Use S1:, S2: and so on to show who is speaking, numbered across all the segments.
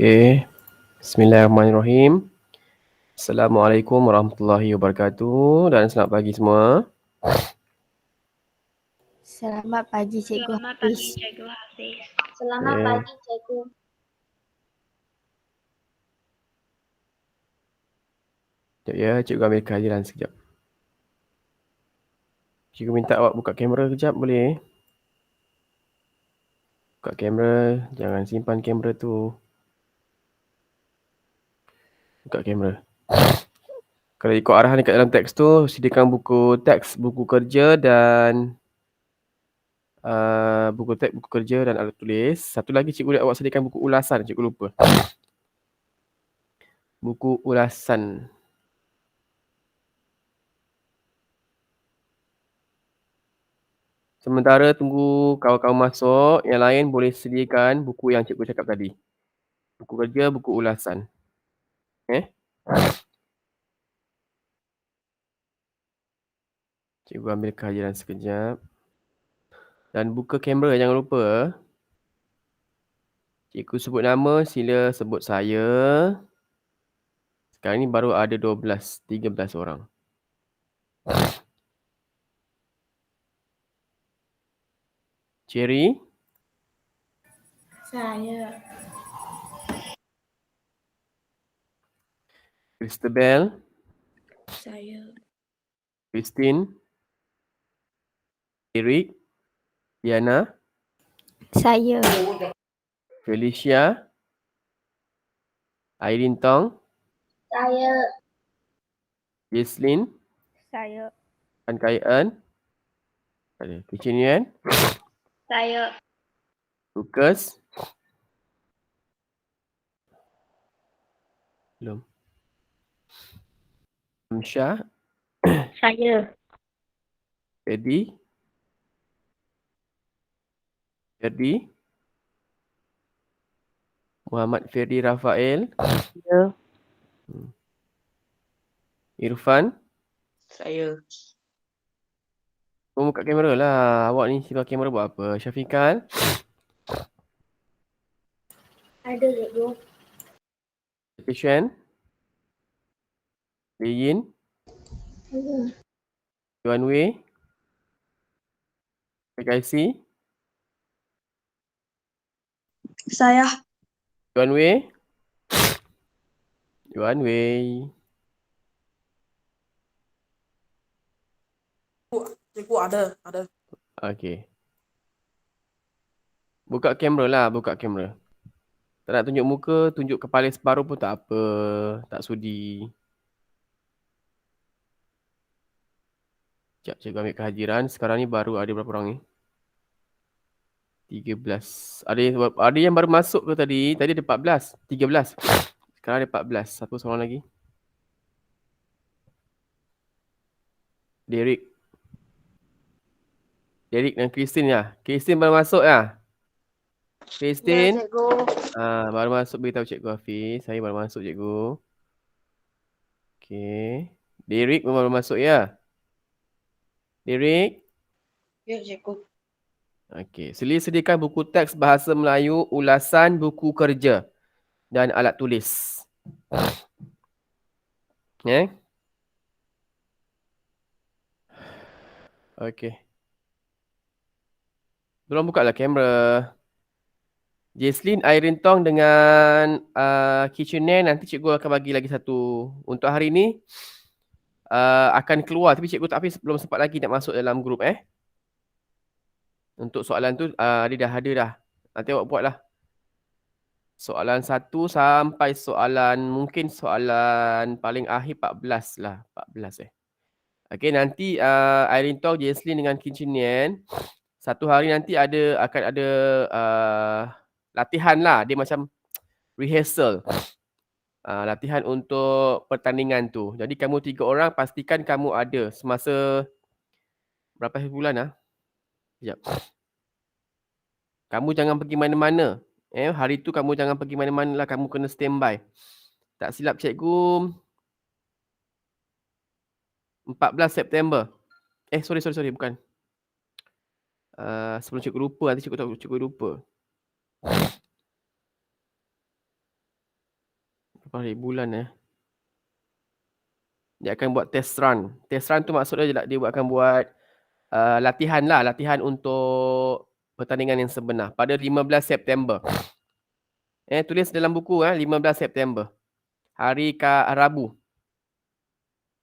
S1: Okey. Bismillahirrahmanirrahim. Assalamualaikum warahmatullahi wabarakatuh dan selamat pagi semua.
S2: Selamat pagi Cikgu Hafiz.
S3: Selamat
S1: Okey.
S3: pagi Cikgu.
S1: Sekejap ya, cikgu ambil kehadiran sekejap. Cikgu minta awak buka kamera sekejap boleh? Buka kamera, jangan simpan kamera tu. Buka kamera. Kalau ikut arahan dekat dalam teks tu, sediakan buku teks, buku kerja dan buku teks, buku kerja dan alat tulis. Satu lagi cikgu nak awak sediakan buku ulasan, cikgu lupa. Buku ulasan. Sementara tunggu kawan-kawan masuk, yang lain boleh sediakan buku yang cikgu cakap tadi. Buku kerja, buku ulasan. Cikgu ambil kehadiran sekejap. Dan buka kamera jangan lupa. Cikgu sebut nama, sila sebut saya. Sekarang ni baru ada 13 orang. Cherry,
S3: Saya.
S1: Christabel,
S3: Saya.
S1: Christine, Eric, Diana,
S2: Saya.
S1: Felicia, Irene Tong,
S3: Saya.
S1: Jesslyn,
S2: Saya.
S1: Tan Kai En, Kitchen Yuan,
S3: Saya.
S1: Lucas, belum, Amsyah,
S2: Saya.
S1: Ferdi, Muhammad Ferdi Rafael,
S2: Ya.
S1: Irfan.
S4: Saya.
S1: Kau buka kamera lah. Awak ni simpan kamera buat apa? Syafiqan,
S3: Ada Cikgu.
S1: Kishan, Leyin, Yuan Wei, PKIC,
S4: Saya.
S1: Yuan Wei, Yuan Wei.
S4: Cikgu ada.
S1: Okey. Buka kamera lah, buka kamera. Tak nak tunjuk muka, tunjuk kepala separuh pun tak apa. Tak sudi. Sekejap, cikgu ambil kehadiran. Sekarang ni baru ada berapa orang ni? 13. Ada yang baru masuk ke tadi? Tadi ada 14. 13. Sekarang ada 14. Satu seorang lagi. Derek dan Christine ya. Christine baru masuk ya? Christine?
S3: Ya Cikgu.
S1: Baru masuk, beritahu Cikgu Hafiz. Saya baru masuk Cikgu. Okey. Derek pun baru masuk ya? Derek?
S4: Ya, Cikgu.
S1: Okey. Sila sediakan buku teks bahasa Melayu, ulasan, buku kerja dan alat tulis. Okey. Tolong buka lah kamera. Jesslyn, Irene Tong dengan Kitchener nanti cikgu akan bagi lagi satu. Untuk hari ni akan keluar tapi cikgu tak belum sempat lagi nak masuk dalam grup Untuk soalan tu dia dah ada dah. Nanti awak buat lah. Soalan 1 sampai mungkin soalan paling akhir 14 lah. 14 Okey, nanti Irene Tong, Jesslyn dengan Kitchener satu hari nanti akan ada latihan lah. Dia macam rehearsal. Latihan untuk pertandingan tu. Jadi kamu 3 orang pastikan kamu ada semasa berapa bulan Sekejap. Kamu jangan pergi mana-mana. Hari tu kamu jangan pergi mana-mana lah. Kamu kena standby. Tak silap cikgu 14 September. Sorry bukan. Sebelum cikgu lupa, nanti cikgu lupa. Berapa hari bulan Dia akan buat test run. Test run tu maksudnya dia akan buat latihan lah. Latihan untuk pertandingan yang sebenar. Pada 15 September. Tulis dalam buku 15 September. Hari Rabu.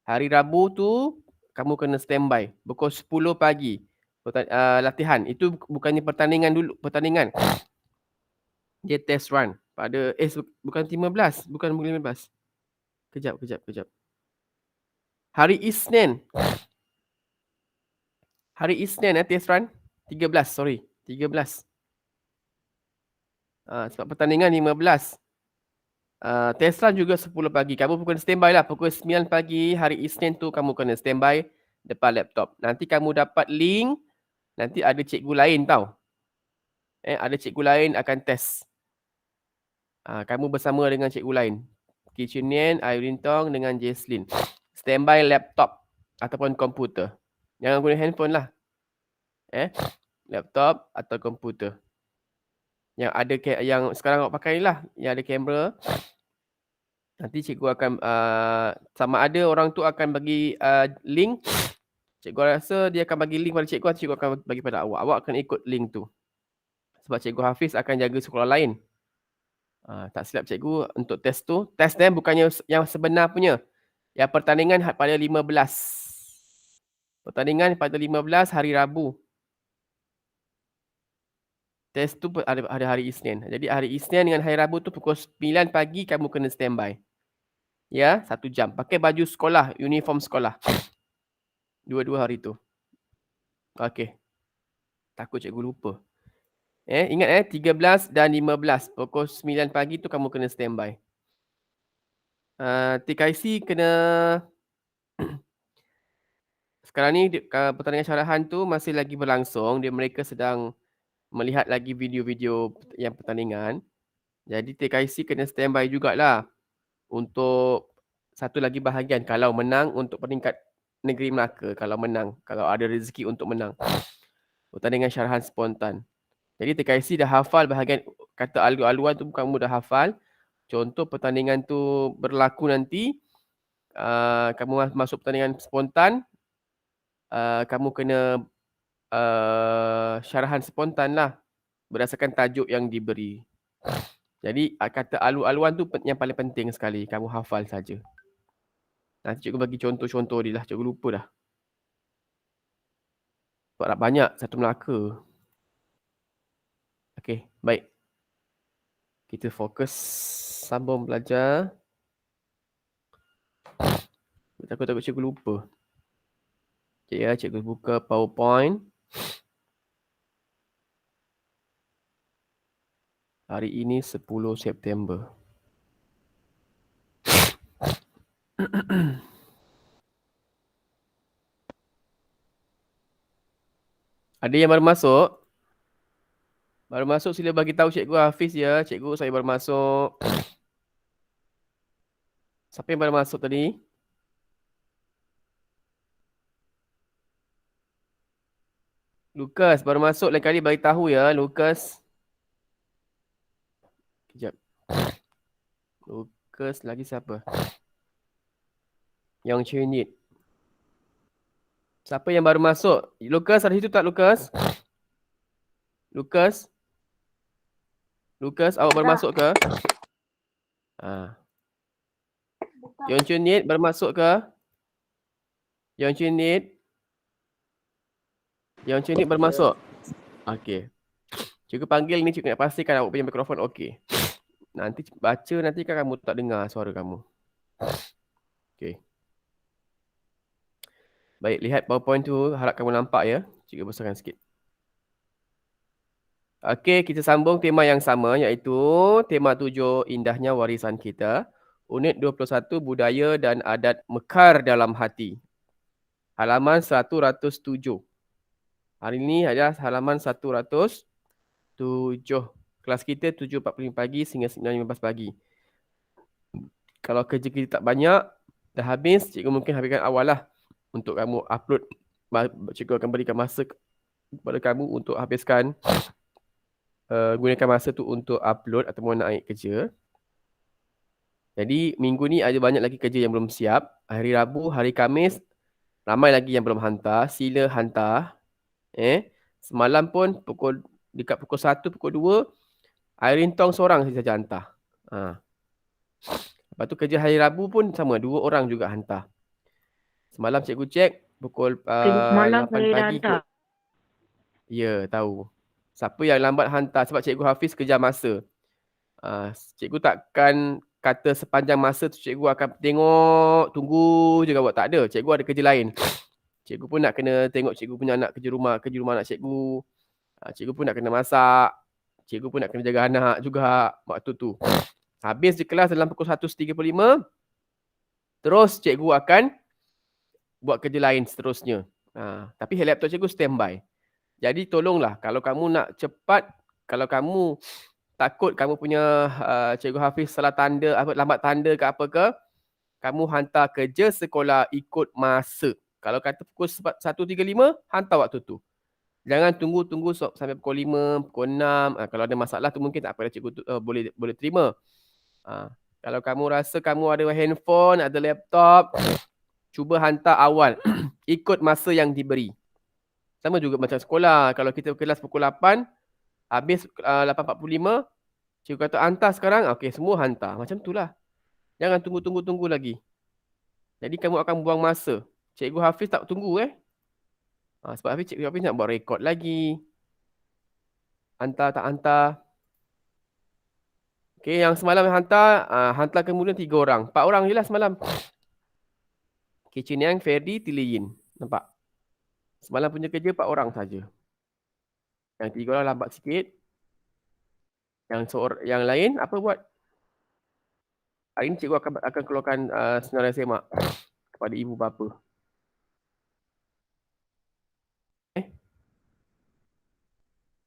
S1: Hari Rabu tu kamu kena standby. Pukul 10 pagi. Latihan. Itu bukannya pertandingan dulu. Pertandingan. Dia test run. Pada bukan 15. Bukan 15. Kejap. Hari Isnin. Test run. 13. Sorry. 13. Sebab pertandingan 15. Test run juga 10 pagi. Kamu kena standby lah. Pukul 9 pagi hari Isnin tu kamu kena standby depan laptop. Nanti kamu dapat link. Nanti ada cikgu lain tau. Ada cikgu lain akan test. Kamu bersama dengan cikgu lain. Kitchenian, Irene Tong dengan Jesslyn. Standby laptop ataupun komputer. Jangan guna handphone lah. Laptop atau komputer. Yang ada yang sekarang awak pakai lah. Yang ada kamera. Nanti cikgu akan sama ada orang tu akan bagi link. Cikgu rasa dia akan bagi link pada cikgu atau cikgu akan bagi pada awak. Awak akan ikut link tu. Sebab cikgu Hafiz akan jaga sekolah lain. Tak silap cikgu untuk test tu. Test dia bukannya yang sebenar punya. Yang pertandingan pada 15. Pertandingan pada 15 hari Rabu. Test tu ada hari Isnin. Jadi hari Isnin dengan hari Rabu tu pukul 9 pagi kamu kena standby. Ya, 1 jam. Pakai baju sekolah, uniform sekolah. Dua-dua hari tu. Okey. Takut cikgu lupa. Ingat 13 dan 15. Pukul 9 pagi tu kamu kena standby. TKC kena sekarang ni pertandingan syarahan tu masih lagi berlangsung. Mereka sedang melihat lagi video-video yang pertandingan. Jadi TKC kena standby jugalah untuk satu lagi bahagian kalau menang untuk peringkat negeri Melaka. Kalau menang, kalau ada rezeki untuk menang. Pertandingan syarahan spontan. Jadi TKC dah hafal bahagian kata alu-aluan tu kamu dah hafal. Contoh pertandingan tu berlaku nanti. Kamu masuk pertandingan spontan. Kamu kena syarahan spontan lah. Berdasarkan tajuk yang diberi. Jadi kata alu-aluan tu yang paling penting sekali. Kamu hafal saja. Nanti cikgu bagi contoh-contoh dia lah. Cikgu lupa dah. Sebab dah banyak satu Melaka. Okey, baik. Kita fokus sambung belajar. Takut-takut cikgu lupa. Cikgu buka PowerPoint. Hari ini 10 September. Ada yang baru masuk? Baru masuk sila bagi tahu cikgu Hafiz ya. Cikgu saya baru masuk. Siapa yang baru masuk tadi? Lukas baru masuk, lain kali bagi tahu ya, Lukas. Kejap. Lukas lagi siapa? Yang Chinit. Siapa yang baru masuk? Lukas ada situ tak Lukas? Lukas? Lukas awak baru masuk ke? Yang Chinit baru masuk ke? Yang Chinit? Yang Chinit baru masuk? Okey. Cikgu panggil ni, cikgu nak pastikan awak punya mikrofon okey. Nanti baca nanti kan kamu tak dengar suara kamu. Okey. Baik, lihat PowerPoint tu, harap kamu nampak ya. Cikgu besarkan sikit. Okey, kita sambung tema yang sama iaitu tema 7 indahnya warisan kita. Unit 21 budaya dan adat mekar dalam hati. Halaman 107. Hari ini adalah halaman 107. Kelas kita 7.45 pagi sehingga 9.15 pagi. Kalau kerja kita tak banyak, dah habis, cikgu mungkin habiskan awal lah. Untuk kamu upload. Cikgu akan berikan masa kepada kamu untuk habiskan. Gunakan masa tu untuk upload ataupun naik kerja. Jadi minggu ni ada banyak lagi kerja yang belum siap. Hari Rabu, hari Khamis, ramai lagi yang belum hantar. Sila hantar. Semalam pun dekat pukul 1, pukul 2, Irene Tong seorang saja hantar. Lepas tu kerja hari Rabu pun sama, 2 orang juga hantar. Semalam cikgu cek pukul
S2: Malam
S1: 8
S2: saya dah
S1: pagi
S2: hantar.
S1: Ya, tahu. Siapa yang lambat hantar sebab cikgu Hafiz kejar masa. Cikgu takkan kata sepanjang masa tu cikgu akan tengok, tunggu je awak. Tak ada. Cikgu ada kerja lain. Cikgu pun nak kena tengok cikgu punya anak kerja rumah anak cikgu. Cikgu pun nak kena masak. Cikgu pun nak kena jaga anak juga waktu tu. Habis je kelas dalam pukul 1.35. Terus cikgu akan buat kerja lain seterusnya. Tapi laptop cikgu standby. Jadi tolonglah kalau kamu nak cepat, kalau kamu takut kamu punya cikgu Hafiz salah tanda, lambat tanda ke apa ke, kamu hantar kerja sekolah ikut masa. Kalau kata pukul 1.35, hantar waktu tu. Jangan tunggu sampai pukul 5, pukul 6. Kalau ada masalah tu mungkin tak apa, cikgu boleh terima. Kalau kamu rasa kamu ada handphone, ada laptop, cuba hantar awal. Ikut masa yang diberi. Sama juga macam sekolah. Kalau kita kelas pukul 8, habis 8.45, cikgu kata hantar sekarang, okey semua hantar. Macam tu lah. Jangan tunggu lagi. Jadi kamu akan buang masa. Cikgu Hafiz tak tunggu sebab cikgu Hafiz nak buat rekod lagi. Hantar tak hantar. Okey, yang semalam hantar, hantar kemudian 3 orang. 4 orang je lah semalam. Kitchen yang Ferdi, Tiliyin. Nampak? Semalam punya kerja 4 orang saja. Yang 3 orang lambat sikit. Yang lain apa buat? Hari ni cikgu akan keluarkan senarai semak kepada ibu bapa.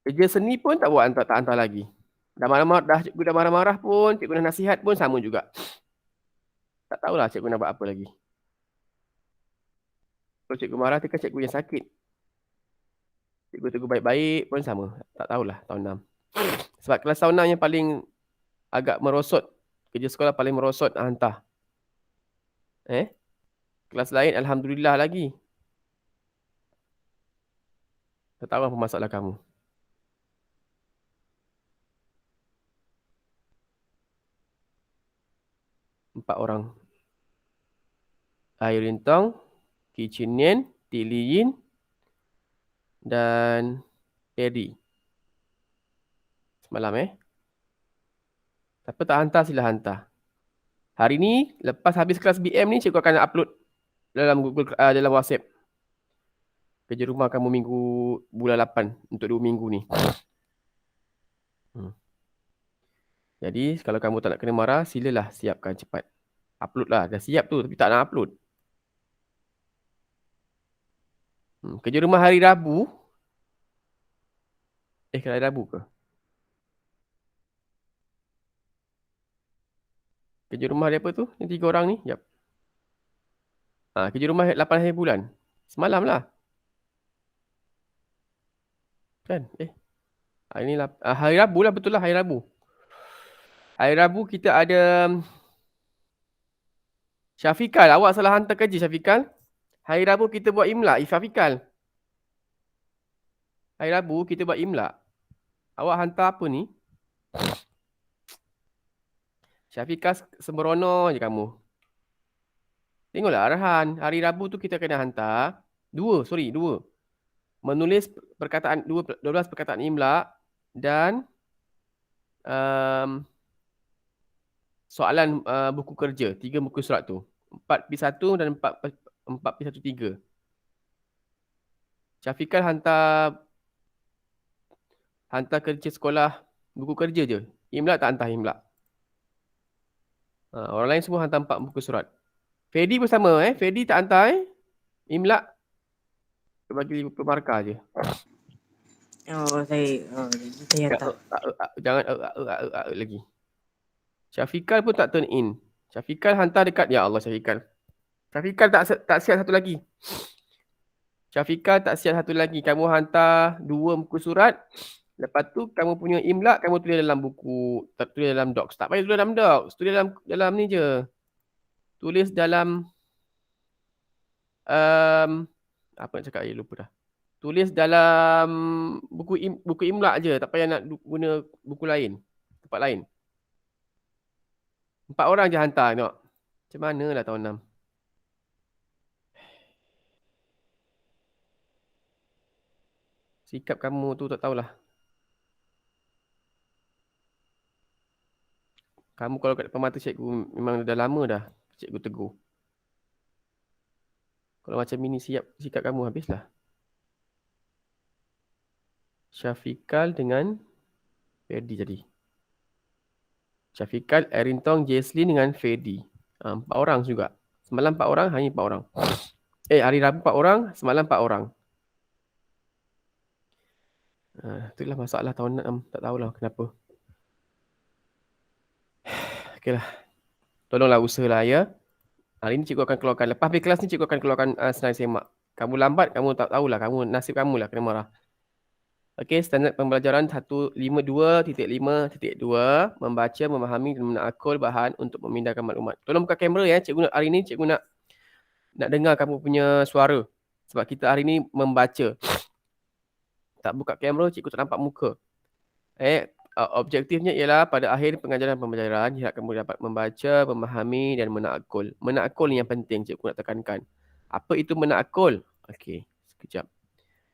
S1: Kerja seni pun tak buat, tak hantar lagi. Cikgu dah marah-marah pun, cikgu dah nasihat pun sama juga. Tak tahulah cikgu nak buat apa lagi. Kalau cikgu marah, cikgu yang sakit. Cikgu tegur baik-baik pun sama. Tak tahulah tahun 6. Sebab kelas tahun 6 yang paling agak merosot. Kerja sekolah paling merosot hantar. Kelas lain Alhamdulillah lagi. Tak tahu apa masalah kamu. Empat orang. Irene Tong, Kitchen Yen, Tiliyin, dan Eddie. Semalam Siapa tak hantar sila hantar. Hari ni lepas habis kelas BM ni cikgu akan upload dalam Google dalam WhatsApp. Kerja rumah kamu minggu bulan 8 untuk 2 minggu ni. Jadi kalau kamu tak nak kena marah, silalah siapkan cepat. Upload lah. Dah siap tu tapi tak nak upload. Kerja rumah hari Rabu. Hari Rabu ke? Kerja rumah dia apa tu? Yang 3 orang ni? Yap. Kerja rumah 8 hari bulan. Semalam lah. Kan? Hari ni hari Rabu lah, betul lah hari Rabu. Hari Rabu kita ada Syafiqal. Awak salah hantar kerja Syafiqal. Hari Rabu kita buat imla. Syafiqal. Hari Rabu kita buat imla. Awak hantar apa ni? Syafiqal sembrono je kamu. Tengoklah arahan. Hari Rabu tu kita kena hantar 2. Menulis 12 perkataan imla dan soalan buku kerja. 3 buku surat tu. 4P1 dan 4P13. Syafiqal hantar kerja sekolah buku kerja je. Imla tak hantar imla. Orang lain semua hantar 4 buku surat. Ferdi pun sama Ferdi tak hantar imla. Dia bagi pemarkah je.
S4: Saya hantar.
S1: Jangan lagi. Syafiqal pun tak turn in. Syafiqal hantar dekat, ya Allah Syafiqal. Syafiqal tak siap satu lagi. Syafiqal tak siap satu lagi. Kamu hantar 2 buku surat. Lepas tu kamu punya imla kamu tulis dalam buku, tulis dalam docs. Tak payah tulis dalam docs, tulis dalam ni je. Tulis dalam apa nak cakap, lupa dah. Tulis dalam buku imla je, tak payah nak guna buku lain, tempat lain. 4 orang je hantar tengok. Macam mana lah tahun 6. Sikap kamu tu tak tahulah. Kamu kalau kat depan mata cikgu memang dah lama dah cikgu tegur. Kalau macam ini sikap kamu habislah. Syafiqal dengan Ferdi tadi. Syafiqal, Erintong, Jesslyn dengan Ferdi. 4 orang juga. Semalam 4 orang, hanya 4 orang. Hari Rabu 4 orang, semalam 4 orang. Itulah masalah tahun 6. Tak tahulah kenapa. Okeylah. Tolonglah usahalah ya. Hari ni cikgu akan keluarkan. Lepas habis kelas ni cikgu akan keluarkan senarai semak. Kamu lambat, kamu tak tahulah. Nasib kamu lah kena marah. Okey, standard pembelajaran 152.5.2 membaca, memahami dan menakul bahan untuk memindahkan maklumat. Tolong buka kamera ya. Cikgu hari ni cikgu nak dengar kamu punya suara. Sebab kita hari ni membaca. Tak buka kamera, cikgu tak nampak muka. Objektifnya ialah pada akhir pengajaran pembelajaran harap kamu dapat membaca, memahami dan menakul. Menakul ni yang penting cikgu nak tekankan. Apa itu menakul? Okey, sekejap.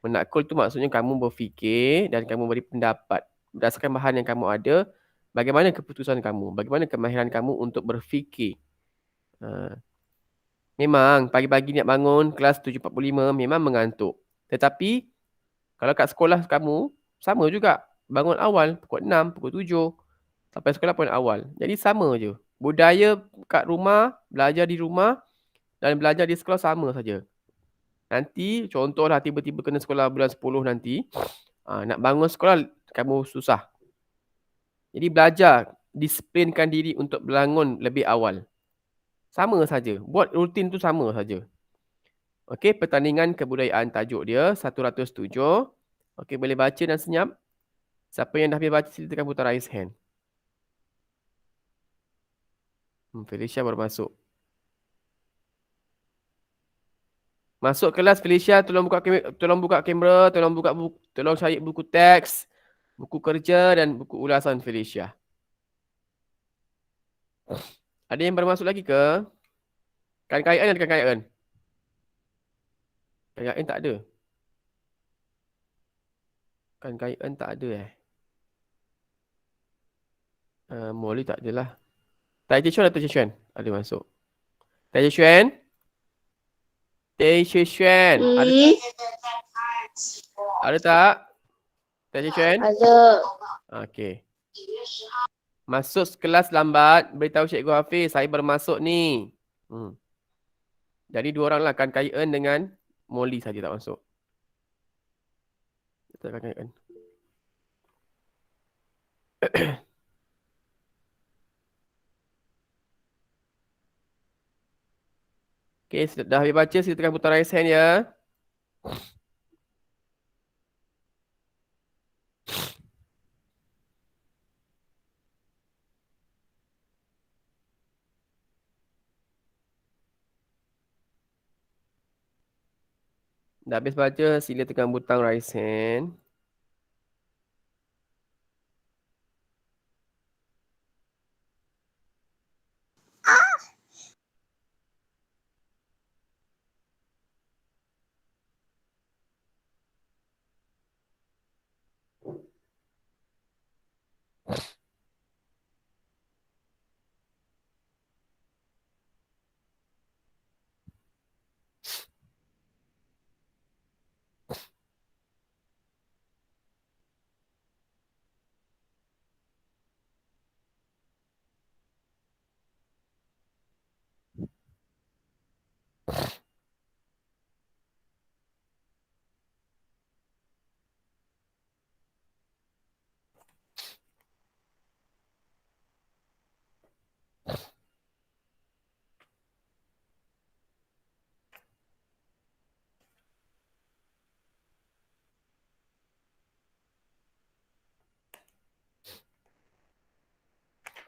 S1: Menakul tu maksudnya kamu berfikir dan kamu beri pendapat berdasarkan bahan yang kamu ada, bagaimana keputusan kamu, bagaimana kemahiran kamu untuk berfikir. Memang pagi-pagi nak bangun kelas 7.45 memang mengantuk. Tetapi kalau kat sekolah kamu sama juga. Bangun awal pukul 6, pukul 7 sampai sekolah pun awal. Jadi sama je. Budaya kat rumah, belajar di rumah dan belajar di sekolah sama saja. Nanti contohlah tiba-tiba kena sekolah bulan 10 nanti, nak bangun sekolah kamu susah. Jadi belajar, disiplinkan diri untuk bangun lebih awal. Sama saja. Buat rutin tu sama saja. Okey, pertandingan kebudayaan tajuk dia 107. Okey, boleh baca dan senyap. Siapa yang dah habis baca sila tekan butang raise hand. Felicia baru masuk. Masuk kelas Felicia, tolong buka kamera, tolong cari buku teks, buku kerja dan buku ulasan Felicia. Ada yang baru masuk lagi ke? Kan Kaian ada kan Kaian? Kaian tak ada. Kan Kaian tak ada Molly tak adalah. Tai Chuan atau Chuan? Ada masuk. Tai Chuan? Tai Chuan. Ada tak? Tai Chuan?
S3: Ada.
S1: Okey. Masuk kelas lambat, beritahu Cikgu Hafiz, saya baru masuk ni. Jadi 2 orang lah, kan Kaian dengan Molly saja tak masuk. Tak kan Kaian. Okey, dah habis baca, sila tekan butang raise hand ya. Dah habis baca, sila tekan butang raise hand.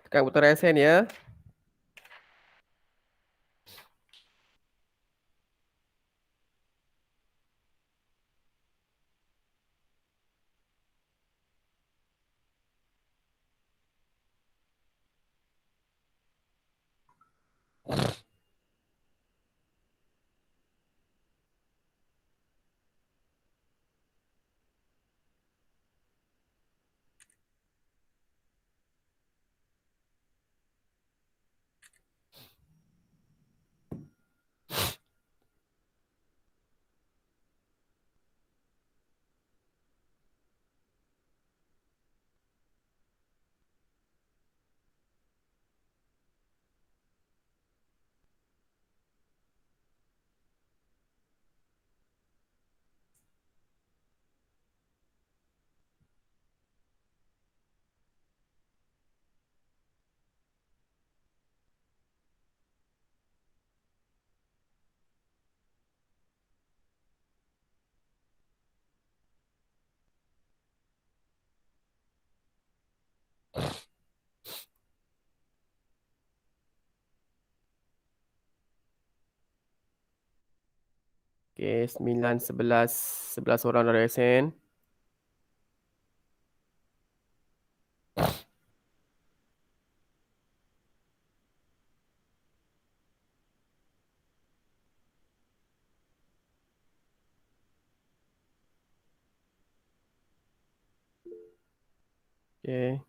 S1: Tekan butang raise hand ya. Okay, 9, 11. 11 orang dah raise hand. Okay.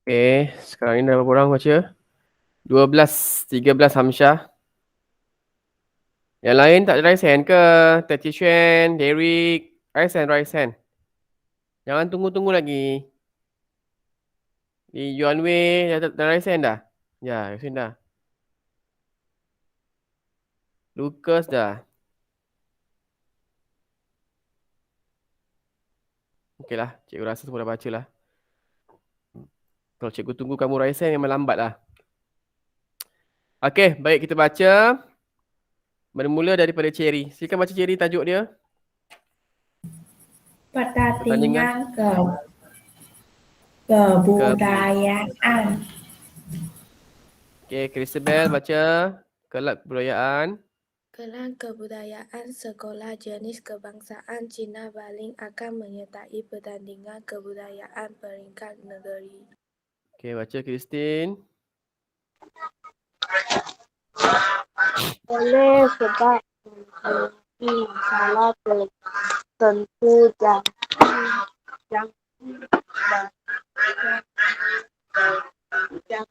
S1: Okay, sekarang ni dah berapa orang baca? 12, 13 Hamsyah. Yang lain tak ada raise hand ke? Tati Xuan, Derek, raise hand, raise hand. Jangan tunggu-tunggu lagi. Di Yuan Wei, dah raise hand dah? Ya, raise hand dah. Lucas dah. Okey lah, cikgu rasa semua dah baca lah. Kalau cikgu tunggu kamu raise hand memang lambat lah. Okey, baik kita baca. Bermula daripada Cherry. Silakan baca Cherry tajuk dia.
S3: Pertandingan kebudayaan.
S1: Okey, Christabel baca kelab kebudayaan.
S3: Kelas kebudayaan sekolah jenis kebangsaan Cina Baling akan menyertai pertandingan kebudayaan peringkat negeri.
S1: Okey, baca Christine.
S2: Boleh sebab mempunyai masalah tertentu dan yang yang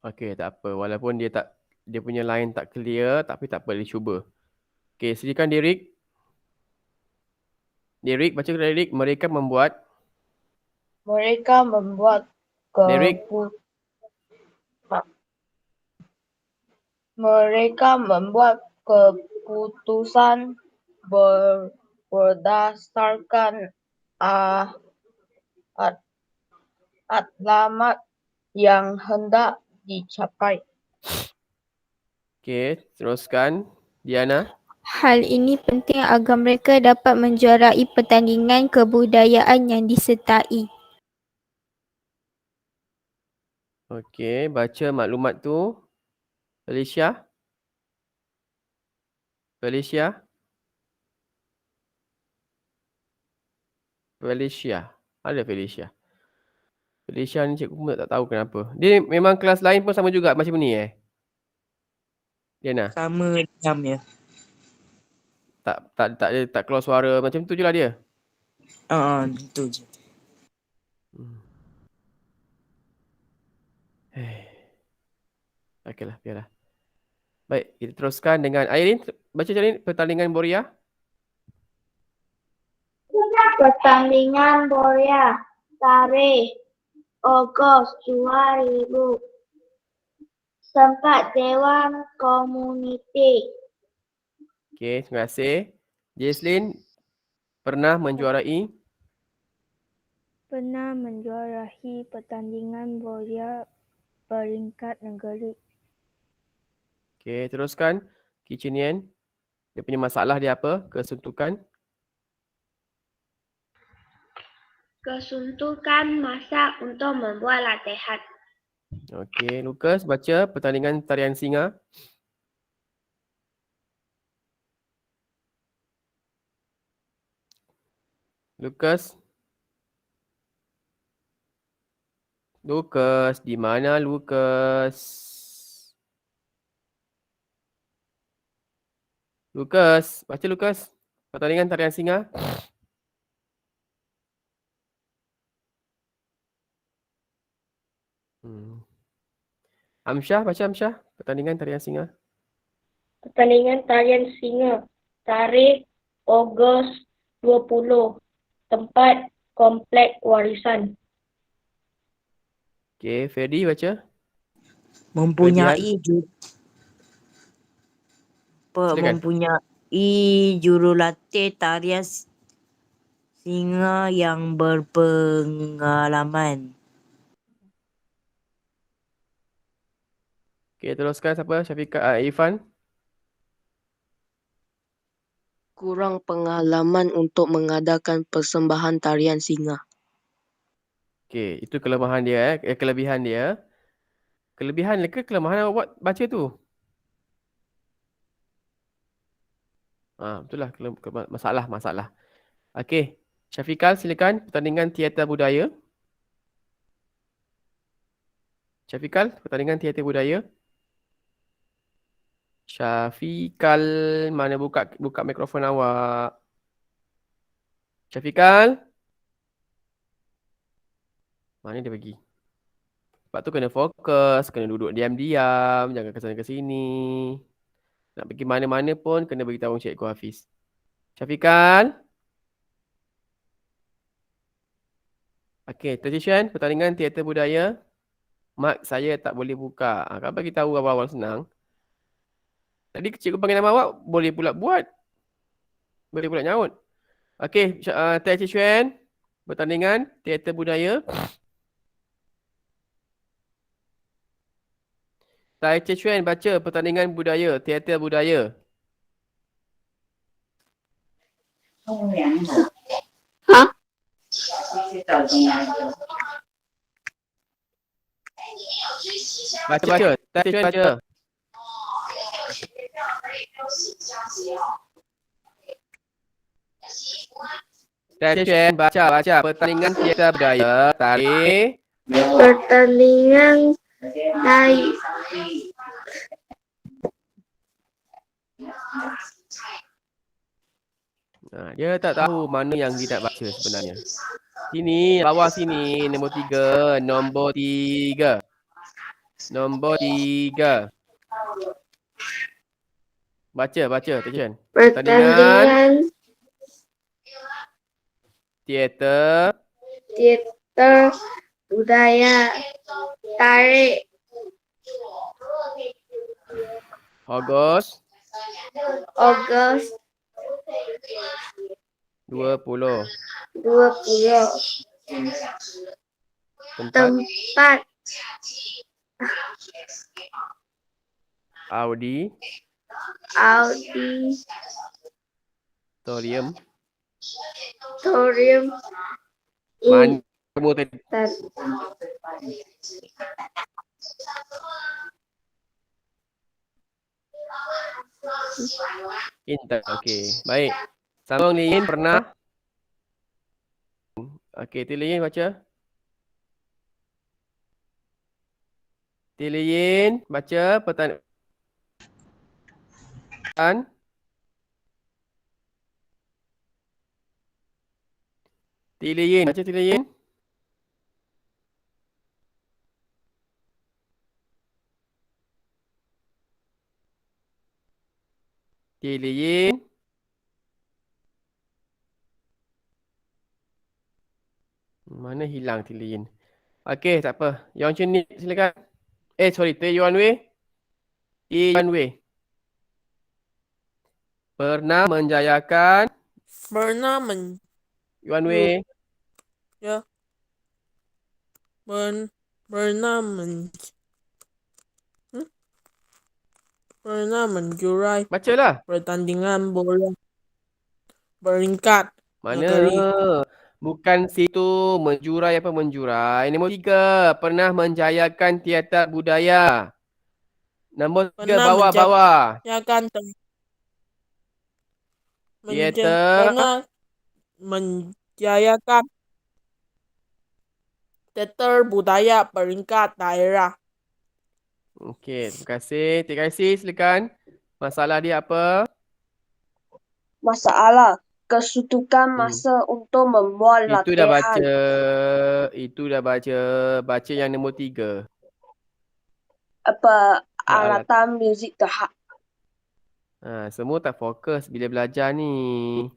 S1: Okey, tak apa. Walaupun dia punya line tak clear, tapi tak apa, dia cuba. Okey, silakan Derek. Derek, baca Derek. Mereka membuat Derek.
S5: Mereka membuat keputusan berdasarkan alamat yang hendak dicapai.
S1: Okey, teruskan. Diana.
S2: hal ini penting agar mereka dapat menjuarai pertandingan kebudayaan yang disertai.
S1: Okey, baca maklumat tu. Felicia. Felicia. Felicia. Ada Felicia. Felicia ni cikgu pun tak tahu kenapa. Dia memang kelas lain pun sama juga macam ni Diana.
S4: Sama jam ya.
S1: Tak keluar suara macam tu je lah dia.
S4: Itu je.
S1: Okeylah, biarlah. Baik, kita teruskan dengan Airin. Baca Airin, pertandingan Boria.
S3: Pertandingan Boria tarikh Ogos 2000. Tempat Dewan Komuniti.
S1: Okey, terima kasih. Jesslyn pernah menjuarai
S2: Pertandingan Boria peringkat negeri.
S1: Okey, teruskan. Kitchenian. Dia punya masalah dia apa? Kesuntukan.
S3: Kesuntukan masak untuk membuat latihan.
S1: Okey, Lucas baca pertandingan tarian singa. Lucas. Lucas, di mana Lucas? Lucas, baca Lucas. Pertandingan tarian singa. Amsyah, baca Amsyah. Pertandingan tarian singa.
S3: Pertandingan tarian singa tarikh Ogos 20. Tempat Komplek Warisan.
S1: Okey, Ferdi baca.
S4: Mempunyai
S1: Silakan.
S4: jurulatih tarian singa yang berpengalaman.
S1: Okey, teruskan siapa? Syafiqah, Irfan.
S6: Kurang pengalaman untuk mengadakan persembahan tarian singa.
S1: Okey, itu kelemahan dia kelebihan dia. Kelebihan ke kelemahan awak buat baca tu? Betul lah masalah. Okey, Syafiqah silakan pertandingan teater budaya. Syafiqah, pertandingan teater budaya. Syafiqah, mana buka mikrofon awak? Syafiqah. Mana dia pergi? Sebab tu kena fokus, kena duduk diam-diam, jangan ke sana ke sini. Nak pergi mana-mana pun kena beritahu Cikgu Hafiz. Syafiqah. Okey, transition pertandingan teater budaya. Mak saya tak boleh buka. Kan bagi tahu awal-awal senang. Tadi cikgu panggil nama awak, boleh pula buat. Boleh pula nyaut. Okey, transition pertandingan teater budaya. Tai Chi Chuan baca pertandingan budaya, teater budaya.
S2: Ha?
S1: Baca. Stesen baca. Stesen baca. Pertandingan teater budaya tari.
S2: Pertandingan tari.
S1: Dia tak tahu mana yang dia nak baca sebenarnya. Sini, bawah sini, nombor 3. Nombor 3. Baca, Teacher.
S2: Pertandingan
S1: Teater
S2: budaya tarik
S1: Ogos
S2: Ogos
S1: 20.
S2: 20.
S1: Tempat
S2: Tempat
S1: auditorium.
S2: auditorium
S1: Mana kamu tadi? Intan. Okey, baik. Sambung Lin pernah. Okey, Tilin baca. Tilin baca pertanyaan. Tilin baca Tilin. Tilin. Mana hilang Tilin? Okey, tak apa. Yang macam ni silakan. Sorry, Yuan Wei. Pernah menjayakan
S7: Pernah men
S1: Yuan Wei.
S7: ya men pernah men hmm? Pernah menjurai
S1: Bacalah.
S7: pertandingan bola beringkat
S1: Mana?
S7: negeri.
S1: Bukan situ menjurai apa menjurai. Nombor 3, pernah menjayakan teater budaya. Nombor 3
S7: Pernah
S1: bawah.
S7: menjayakan
S1: Teater
S7: pernah menjayakan teater budaya peringkat daerah.
S1: Okey, terima kasih. Silakan. Masalah dia apa?
S5: Masalah kesudukan masa untuk membuat
S1: Itu dah
S5: latihan.
S1: baca. Baca yang nombor 3.
S5: Peralatan muzik tahap.
S1: Semua tak fokus bila belajar ni.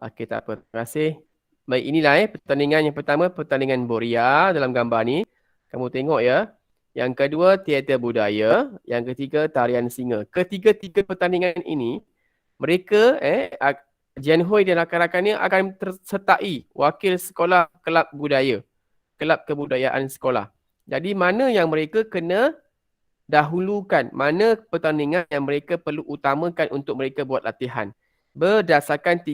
S1: Okey, tak apa. Terima kasih. Baik, inilah pertandingan yang pertama, pertandingan boria dalam gambar ni. Kamu tengok ya. Yang kedua, teater budaya. Yang ketiga, tarian singa. Ketiga-tiga pertandingan ini, mereka, Jian Hui dan rakan-rakannya akan tersertai wakil sekolah kelab budaya. Kelab kebudayaan sekolah. Jadi, mana yang mereka kena dahulukan? Mana pertandingan yang mereka perlu utamakan untuk mereka buat latihan? Berdasarkan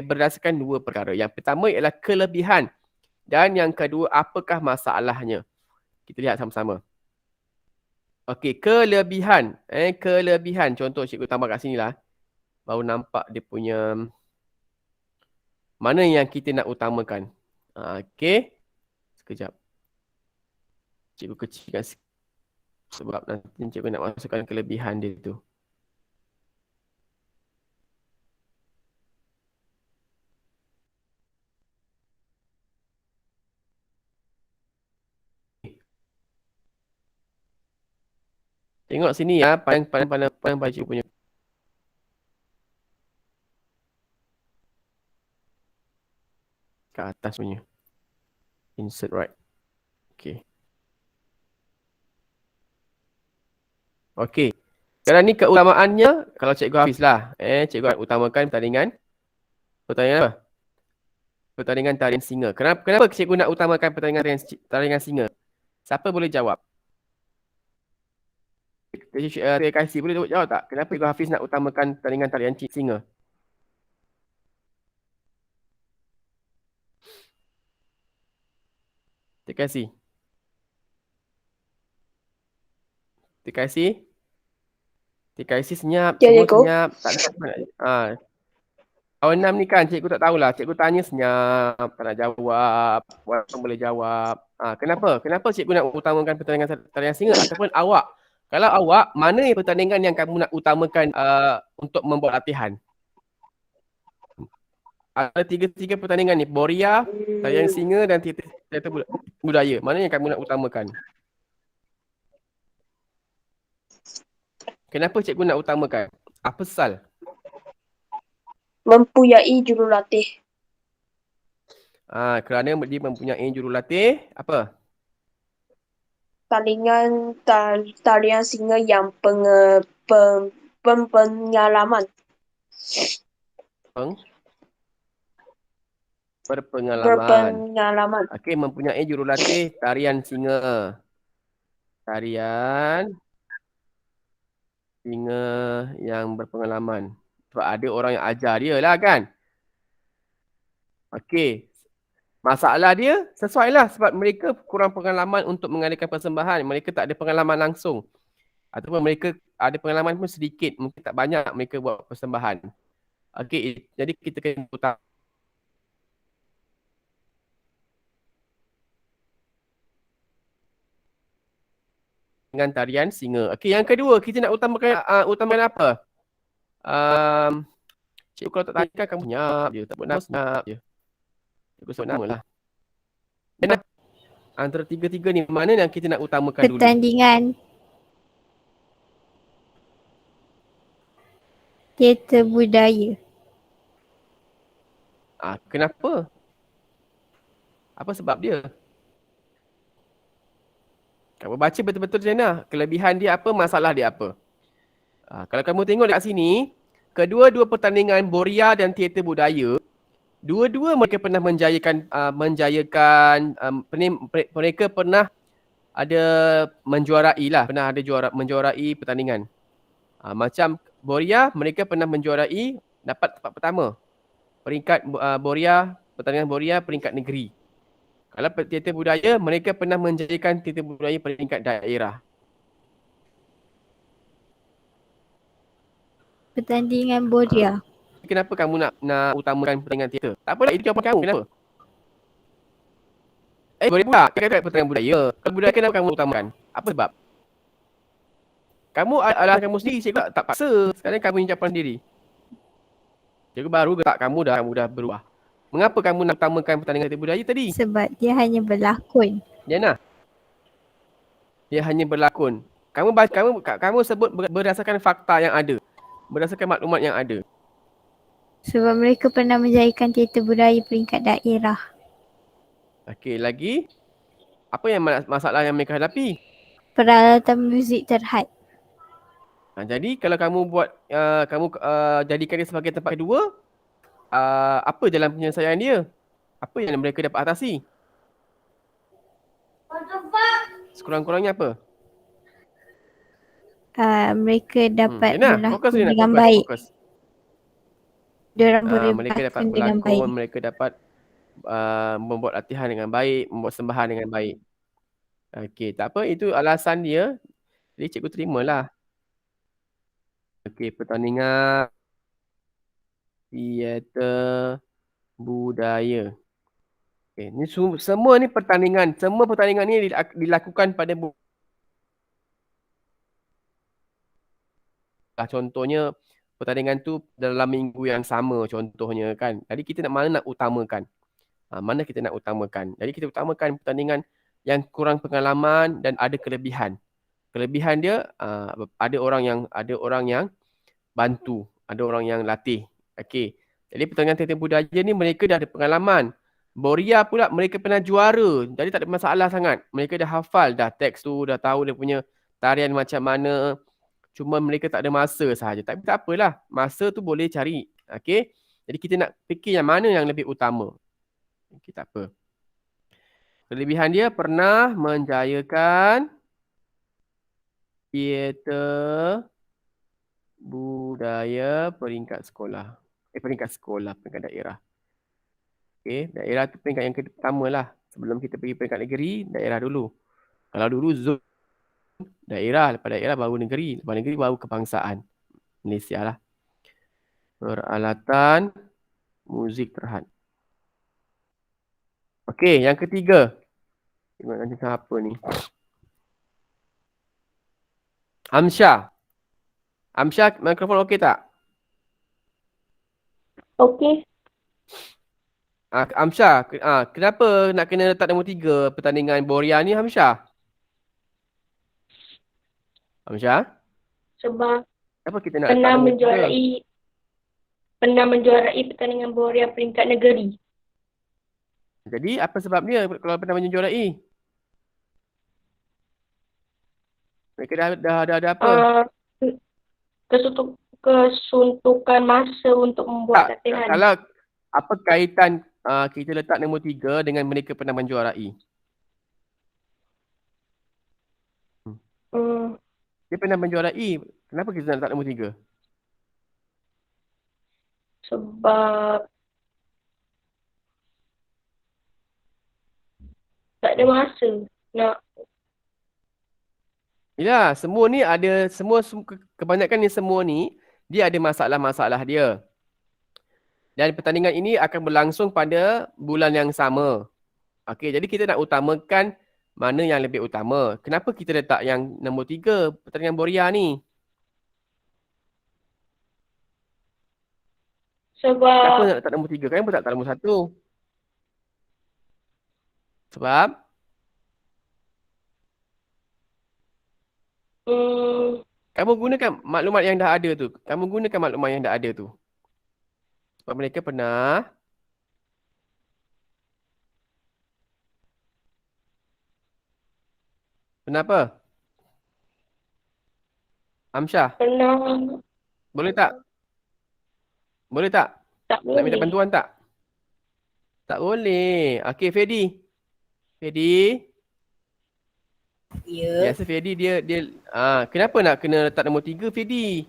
S1: berdasarkan 2 perkara. Yang pertama ialah kelebihan. Dan yang kedua, apakah masalahnya? Kita lihat sama-sama. Okey, kelebihan. Kelebihan. Contoh cikgu tambah kat sini lah. Baru nampak dia punya mana yang kita nak utamakan. Okey. Sekejap. Cikgu kecilkan sebab nanti cikgu nak masukkan kelebihan dia tu. Tengok sini ya, pandang baju punya. Ke atas punya. Insert right. Okey. Okey. Sekarang ni keutamaannya, kalau cikgu Hafiz lah. Cikgu utamakan pertandingan apa? Pertandingan tarian singa. Kenapa cikgu nak utamakan pertandingan tarian singa? Siapa boleh jawab? Terima kasih. Boleh jawab tak? Kenapa cikgu Hafiz nak utamakan pertandingan tarian singa? Cik Kasih. Cik Kasih. Cik Kasih senyap.
S5: Ya,
S1: Semua
S5: cikgu.
S1: senyap. Tak ada siapa nak. Tahun 6 ni kan cikgu tak tahulah. Cikgu tanya senyap. Tak nak jawab. Orang boleh jawab. Kenapa? Kenapa cikgu nak utamakan pertandingan tarian singa ataupun awak? Kalau awak, mana yang pertandingan yang kamu nak utamakan untuk membuat latihan? Ada tiga pertandingan ni. Boria, tarian singa dan teater budaya. Mana yang kamu nak utamakan? Kenapa cikgu nak utamakan? Apa pasal?
S5: Mempunyai jurulatih.
S1: Kerana dia mempunyai jurulatih apa?
S5: Tandingan tarian singa yang pengalaman.
S1: Berpengalaman. Okey, mempunyai jurulatih tarian singa. Tarian singa yang berpengalaman. Sebab ada orang yang ajar dia lah kan. Okey. Masalah dia sesuai lah sebab mereka kurang pengalaman untuk mengadakan persembahan. Mereka tak ada pengalaman langsung. Ataupun mereka ada pengalaman pun sedikit. Mungkin tak banyak mereka buat persembahan. Okey, jadi kita kena utamakan dengan tarian singa. Okey, yang kedua kita nak utamakan apa? Cikgu kalau tak tanya kan kamu senyap je. Tak buat nama senyap je. Cikgu sebut nama lah. Dan antara tiga-tiga ni mana yang kita nak utamakan dulu?
S2: Pertandingan teater budaya.
S1: Kenapa? Apa sebab dia? Kamu baca betul-betul macam mana? Kelebihan dia apa? Masalah dia apa? Kalau kamu tengok dekat sini, kedua-dua pertandingan Boria dan teater budaya, dua-dua mereka pernah mereka pernah ada menjuarai lah, menjuarai pertandingan. Macam Boria, mereka pernah menjuarai, dapat tempat pertama. Peringkat pertandingan Boria peringkat negeri. Kalau teater budaya, mereka pernah menjayakan teater budaya peringkat daerah.
S2: Pertandingan Boria.
S1: Kenapa kamu nak utamakan pertandingan teater? Tak apalah, itu jawapan kamu. Kenapa? Boleh pula. Kita kata pertandingan budaya. Kalau budaya, kenapa kamu utamakan? Apa sebab? Kamu adalah kamu sendiri. Cikgu tak paksa. Sekarang kamu yang jawapan sendiri. Cikgu baru ke tak? Kamu dah berubah. Mengapa kamu nak utamakan pertandingan teater budaya tadi?
S2: Sebab dia hanya berlakon.
S1: Diana. Dia hanya berlakon. Kamu sebut berdasarkan fakta yang ada. Berdasarkan maklumat yang ada.
S2: Sebab mereka pernah menjayakan teater budaya peringkat daerah.
S1: Okey, lagi? Apa yang masalah yang mereka hadapi?
S2: Peralatan muzik terhad.
S1: Jadi kalau kamu jadikan dia sebagai tempat kedua, apa jalan penyelesaian dia? Apa yang mereka dapat atasi? Sekurang-kurangnya apa?
S2: Mereka dapat berlakon
S1: fokus
S2: dengan baik.
S1: Fokus.
S2: Diorang boleh
S1: mereka dapat
S2: berlakon dengan baik.
S1: mereka dapat membuat latihan dengan baik, membuat sembahan dengan baik. Okey, tak apa, itu alasan dia. Jadi cikgu terimalah. Okey, pertandingan teater budaya. Okey, ni semua pertandingan ni dilakukan pada contohnya pertandingan tu dalam minggu yang sama contohnya kan. Jadi kita nak utamakan. Mana kita nak utamakan. Jadi kita utamakan pertandingan yang kurang pengalaman dan ada kelebihan. Kelebihan dia ada orang yang bantu, ada orang yang latih. Okey. Jadi pertandingan teater budaya ni mereka dah ada pengalaman. Boria pula mereka pernah juara. Jadi tak ada masalah sangat. Mereka dah hafal dah teks tu, dah tahu dia punya tarian macam mana. Cuma mereka tak ada masa sahaja. Tapi tak apalah. Masa tu boleh cari. Okey. Jadi kita nak fikir yang mana yang lebih utama. Okey, tak apa. Kelebihan dia pernah menjayakan teater budaya peringkat sekolah. Peringkat daerah. Okey, daerah tu peringkat yang pertama lah. Sebelum kita pergi peringkat negeri, daerah dulu. Kalau dulu zon daerah, lepas daerah baru negeri, lepas negeri baru kebangsaan. Malaysia lah. Peralatan muzik terhad. Okey, yang ketiga. Tengok nanti apa ni. Amsyah. Amsyah, mikrofon okey tak?
S5: Okey.
S1: Amsyah, kenapa nak kena letak nombor 3 pertandingan Boria ni, Amsyah? Amsyah?
S5: Sebab
S1: Kenapa kita nak letak nombor 3?
S5: pernah menjuarai pertandingan Boria peringkat negeri.
S1: Jadi, apa sebab dia kalau pernah menjuarai? Mereka dah ada apa?
S5: Kesuntukan masa untuk membuat latihan.
S1: Kalau apa kaitan kita letak nombor 3 dengan mereka pernah menjuarai? Dia pernah menjuarai. Kenapa kita nak letak nombor 3?
S5: Sebab tak ada masa nak.
S1: Yalah, semua ni ada, kebanyakan ni semua ni, dia ada masalah-masalah dia. Dan pertandingan ini akan berlangsung pada bulan yang sama. Okey, jadi kita nak utamakan mana yang lebih utama. Kenapa kita letak yang nombor 3 pertandingan Boria ni?
S5: Sebab
S1: Kenapa nak letak nombor 3? Kenapa tak letak nombor 1? Sebab? Kamu gunakan maklumat yang dah ada tu. Sebab mereka pernah apa? Amsyah,
S5: pernah
S1: boleh tak?
S5: tak
S1: Nak minta
S5: boleh.
S1: bantuan tak? Tak boleh. Okey, Fedi.
S4: Ya.
S1: Biasa Fedi dia kenapa nak kena letak nombor 3, Fedi?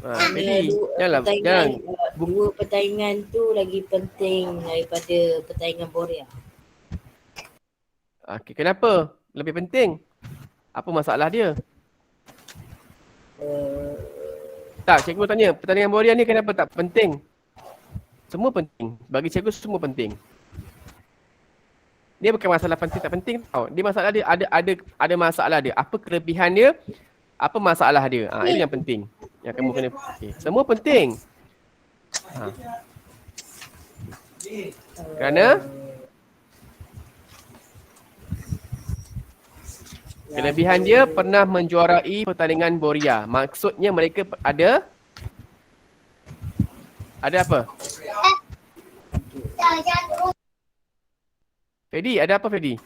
S1: Fedi, jangan.
S4: Dua pertandingan tu lagi penting daripada pertandingan Boria.
S1: Okey, kenapa? Lebih penting. Apa masalah dia? Tak, cikgu tanya, pertandingan Boria ni kenapa tak penting? Semua penting. Bagi cikgu semua penting. Dia bukan masalah penting tak penting tau. Dia masalah dia ada masalah dia. Apa kelebihan dia? Apa masalah dia? Itu yang penting. Yang kamu kena fikir. Semua penting. Kerana kelebihan dia pernah menjuarai pertandingan Boria. Maksudnya mereka ada apa? Fedi, ada apa Fedi?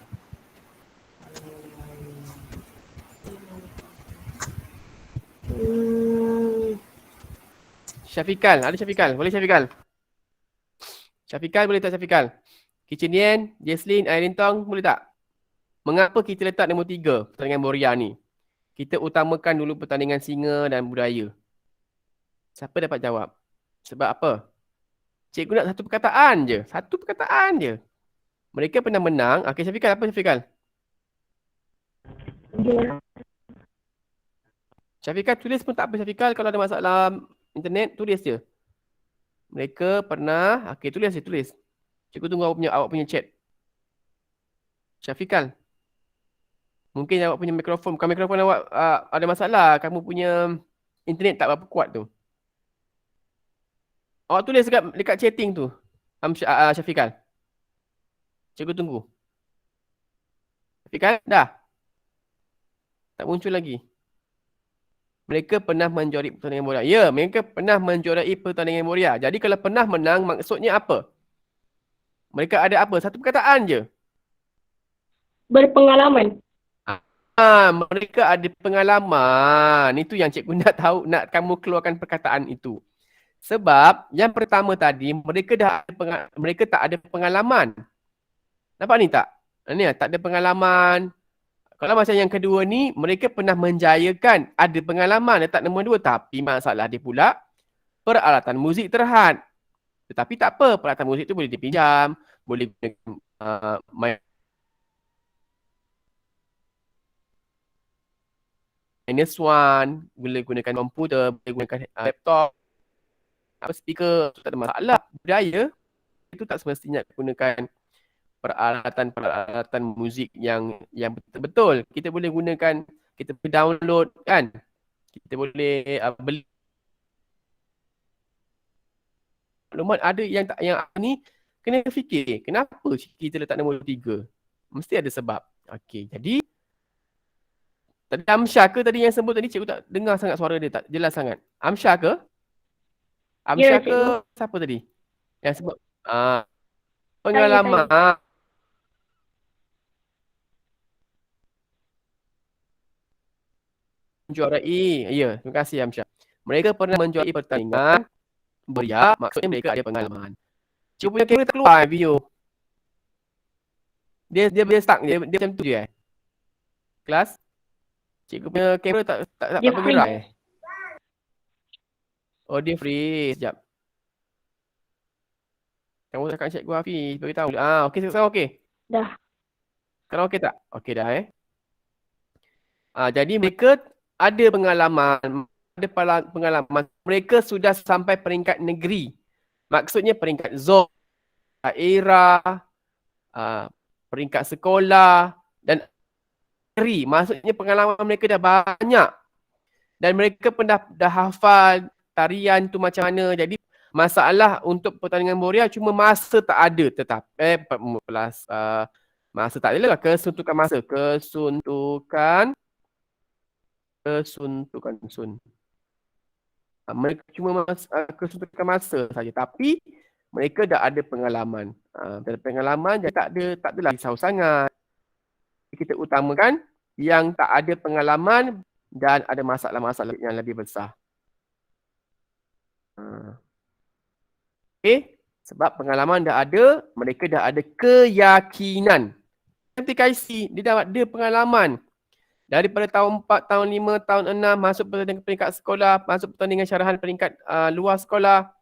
S1: Syafikal, ada Syafikal. Boleh Syafikal? Syafikal boleh tak Syafikal? Kitchen Yen, Jesslyn, Irene Tong, boleh tak? Mengapa kita letak nombor 3 pertandingan Boria ni? Kita utamakan dulu pertandingan Singa dan Budaya. Siapa dapat jawab? Sebab apa? Cikgu nak satu perkataan je. Mereka pernah menang. Okey, Syafikal, apa Syafikal? Syafikal tulis pun tak apa Syafikal. Kalau ada masalah internet, tulis je. Mereka pernah, okey tulis. Cikgu tunggu awak punya chat. Syafikal. Mungkin awak punya mikrofon, bukan mikrofon awak ada masalah. Kamu punya internet tak berapa kuat tu. Awak tulis dekat chatting tu. Syafikal. Cikgu tunggu. Syafikal, dah? Tak muncul lagi. Mereka pernah menjuarai pertandingan Boria. Ya, mereka pernah menjuarai pertandingan Boria. Jadi kalau pernah menang, maksudnya apa? Mereka ada apa? Satu perkataan je.
S5: Berpengalaman.
S1: Mereka ada pengalaman. Itu yang cikgu nak tahu, nak kamu keluarkan perkataan itu. Sebab yang pertama tadi, mereka tak ada pengalaman. Nampak ni tak? Ni tak ada pengalaman. Kalau macam yang kedua ni, mereka pernah menjayakan, ada pengalaman, letak nombor 2. Tapi masalah dia pula, peralatan muzik terhad. Tetapi tak apa, peralatan muzik tu boleh dipinjam, boleh gunakan minus one, boleh gunakan komputer, boleh gunakan laptop, speaker, tak ada masalah. Budaya itu tak semestinya gunakan peralatan muzik yang betul-betul. Kita boleh gunakan, kita boleh download kan. Kita boleh beli maklumat. Ada yang tak, yang ni kena fikir, kenapa kita letak nombor 3? Mesti ada sebab. Okey, jadi tadi Amsyar ke tadi yang sebut tadi? Cikgu tak dengar sangat suara dia, tak jelas sangat. Amsyar ke? Amsyar ke siapa tadi? Yang sebut pengalaman. Menjuarai. Ya, terima kasih Amsyar. Mereka pernah menjuarai pertandingan beria, maksudnya mereka ada pengalaman. Cikgu punya kamera tak keluar video. Dia stuck, dia macam tu je kelas. Cikgu punya kamera tak bergerak Oh, dia freeze. Sekejap. Kamu cakap Cikgu Hafiz, beritahu. Okey, sekarang okey.
S5: Dah.
S1: Sekarang okey tak? Okey dah jadi mereka ada pengalaman, mereka sudah sampai peringkat negeri. Maksudnya peringkat zon, daerah, peringkat sekolah dan negeri. Maksudnya pengalaman mereka dah banyak. Dan mereka pun dah hafal tarian tu macam mana. Jadi masalah untuk pertandingan boria cuma masa tak ada masa tak ada lah. Kesuntukan masa. Mereka cuma kesuntukan masa saja. Tapi mereka dah ada pengalaman. Dari pengalaman jadi tak adalah risau sangat. Kita utamakan yang tak ada pengalaman dan ada masalah-masalah yang lebih besar. Okey, sebab pengalaman dah ada, mereka dah ada keyakinan. TKIC, dia dah ada pengalaman. Daripada tahun 4, tahun 5, tahun 6, masuk pertandingan peringkat sekolah, masuk pertandingan syarahan peringkat luar sekolah.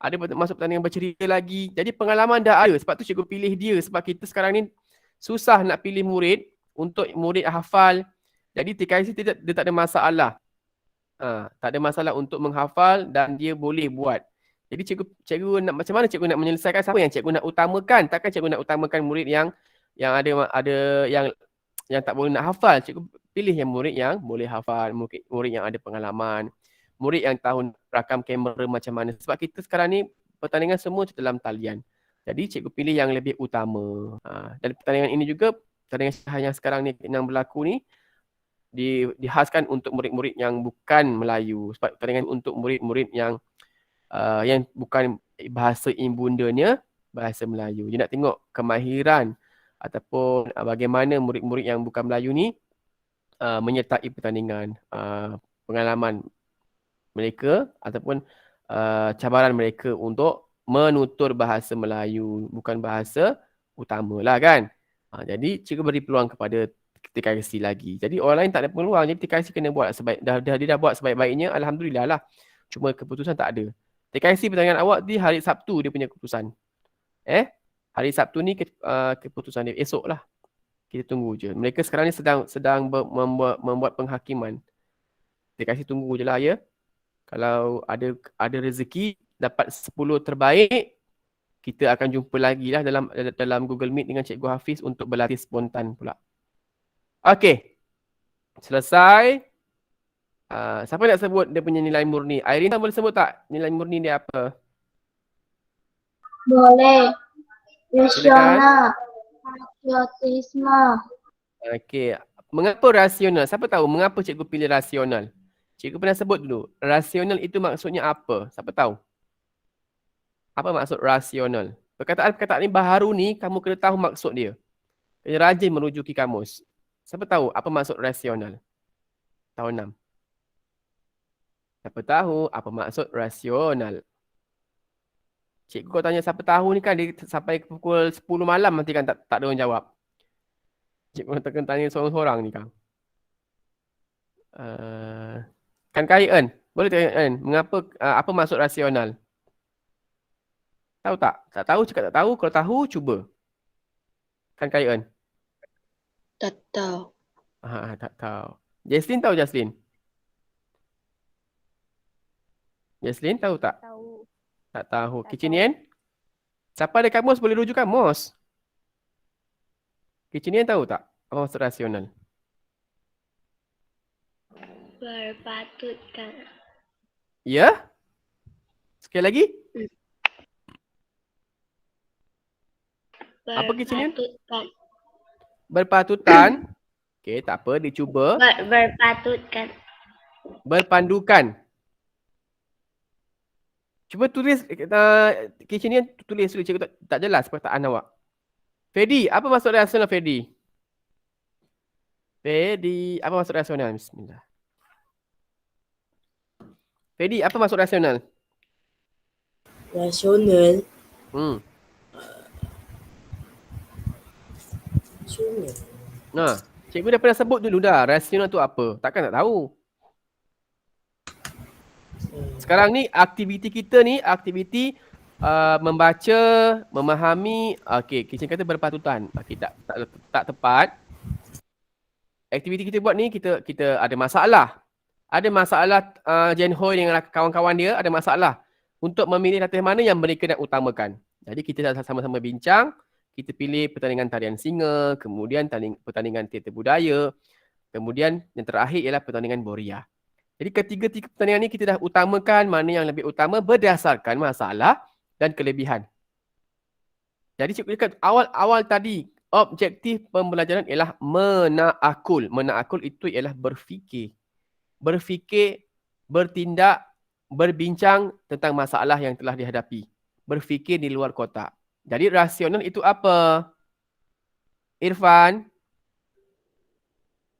S1: Ada masuk pertandingan bercerita lagi. Jadi pengalaman dah ada. Sebab tu cikgu pilih dia. Sebab kita sekarang ni susah nak pilih murid untuk murid hafal. Jadi TKIC dia tak ada masalah. Tak ada masalah untuk menghafal dan dia boleh buat. Jadi cikgu nak macam mana cikgu nak menyelesaikan, siapa yang cikgu nak utamakan? Takkan cikgu nak utamakan murid yang ada yang tak boleh nak hafal. Cikgu pilih yang murid yang boleh hafal, murid yang ada pengalaman, murid yang tahu rakam kamera macam mana. Sebab kita sekarang ni pertandingan semua dalam talian. Jadi cikgu pilih yang lebih utama. Dan pertandingan ini juga, pertandingan yang sekarang ni yang berlaku ni dihaskan untuk murid-murid yang bukan Melayu. Sebab pertandingan untuk murid-murid yang bukan bahasa ibundanya bahasa Melayu. Dia nak tengok kemahiran ataupun bagaimana murid-murid yang bukan Melayu ni menyertai pertandingan, pengalaman mereka ataupun cabaran mereka untuk menutur bahasa Melayu, bukan bahasa utama lah kan. Jadi cikgu beri peluang kepada TKIC lagi. Jadi orang lain tak ada peluang, jadi TKIC kena buat dia dah buat sebaik-baiknya, alhamdulillah lah. Cuma keputusan tak ada. TKIC pertandingan awak di hari Sabtu dia punya keputusan. Hari Sabtu ni keputusan dia, esok lah. Kita tunggu je. Mereka sekarang ni sedang membuat penghakiman. TKIC tunggu je lah ya. Kalau ada rezeki dapat 10 terbaik, kita akan jumpa lagi lah dalam Google Meet dengan Cikgu Hafiz untuk berlatih spontan pula. Okey. Selesai. Siapa nak sebut dia punya nilai murni? Irina boleh sebut tak nilai murni dia apa?
S8: Boleh. Rasional. Patriotisme.
S1: Okey. Mengapa rasional? Siapa tahu mengapa cikgu pilih rasional? Cikgu pernah sebut dulu. Rasional itu maksudnya apa? Siapa tahu? Apa maksud rasional? Perkataan-perkataan ni baharu ni kamu kena tahu maksud dia. Kena rajin merujuki kamus. Siapa tahu apa maksud rasional? Tahun 6. Siapa tahu apa maksud rasional? Cikgu kau tanya siapa tahu ni kan dia sampai pukul 10 malam nanti kan tak ada orang jawab. Cikgu nak tanya seorang-seorang ni kan. Kan Kai En? Boleh tengok kan? Mengapa, apa maksud rasional? Tahu tak? Tak tahu cakap tak tahu. Kalau tahu, cuba. Kan Kak
S6: Tak tahu.
S1: tak tahu. Jaslyn tahu Jaslyn? Jaslyn tahu tak?
S2: Tahu.
S1: Tak tahu.
S2: Tak
S1: Kicinian? Siapa ada kamus boleh rujuk kamus? Kicinian tahu tak? Apa maksud rasional?
S8: Berpatutkan.
S1: Ya? Sekali lagi? Apa Kicinian?
S8: Berpatutkan.
S1: Berpatutan. Okey, tak apa. Dia cuba.
S8: Berpatutkan.
S1: Berpandukan. Cuba tulis, Kicinian tulis dulu. Cikgu tak jelas perkataan awak. Fedi, apa maksud rasional Fedi? Fedi, apa maksud rasional? Bismillah. Fedi, apa maksud rasional?
S4: Rasional.
S1: Hmm.
S4: Rasional.
S1: Nah, cikgu dah pernah sebut dulu dah. Rasional tu apa? Takkan tak tahu. Sekarang ni aktiviti kita ni, aktiviti membaca, memahami. Okey, Kicin kata berpatutan. Okey, tak tepat. Aktiviti kita buat ni, kita ada masalah. Ada masalah Jen Hoi dengan kawan-kawan dia, ada masalah untuk memilih latihan mana yang mereka nak utamakan. Jadi kita dah sama-sama bincang, kita pilih pertandingan tarian singa, kemudian pertandingan teater budaya, kemudian yang terakhir ialah pertandingan boria. Jadi ketiga-tiga pertandingan ni kita dah utamakan mana yang lebih utama berdasarkan masalah dan kelebihan. Jadi cikgu cakap awal-awal tadi, objektif pembelajaran ialah menakul. Menakul itu ialah berfikir. Berfikir, bertindak, berbincang tentang masalah yang telah dihadapi. Berfikir di luar kotak. Jadi rasional itu apa? Irfan?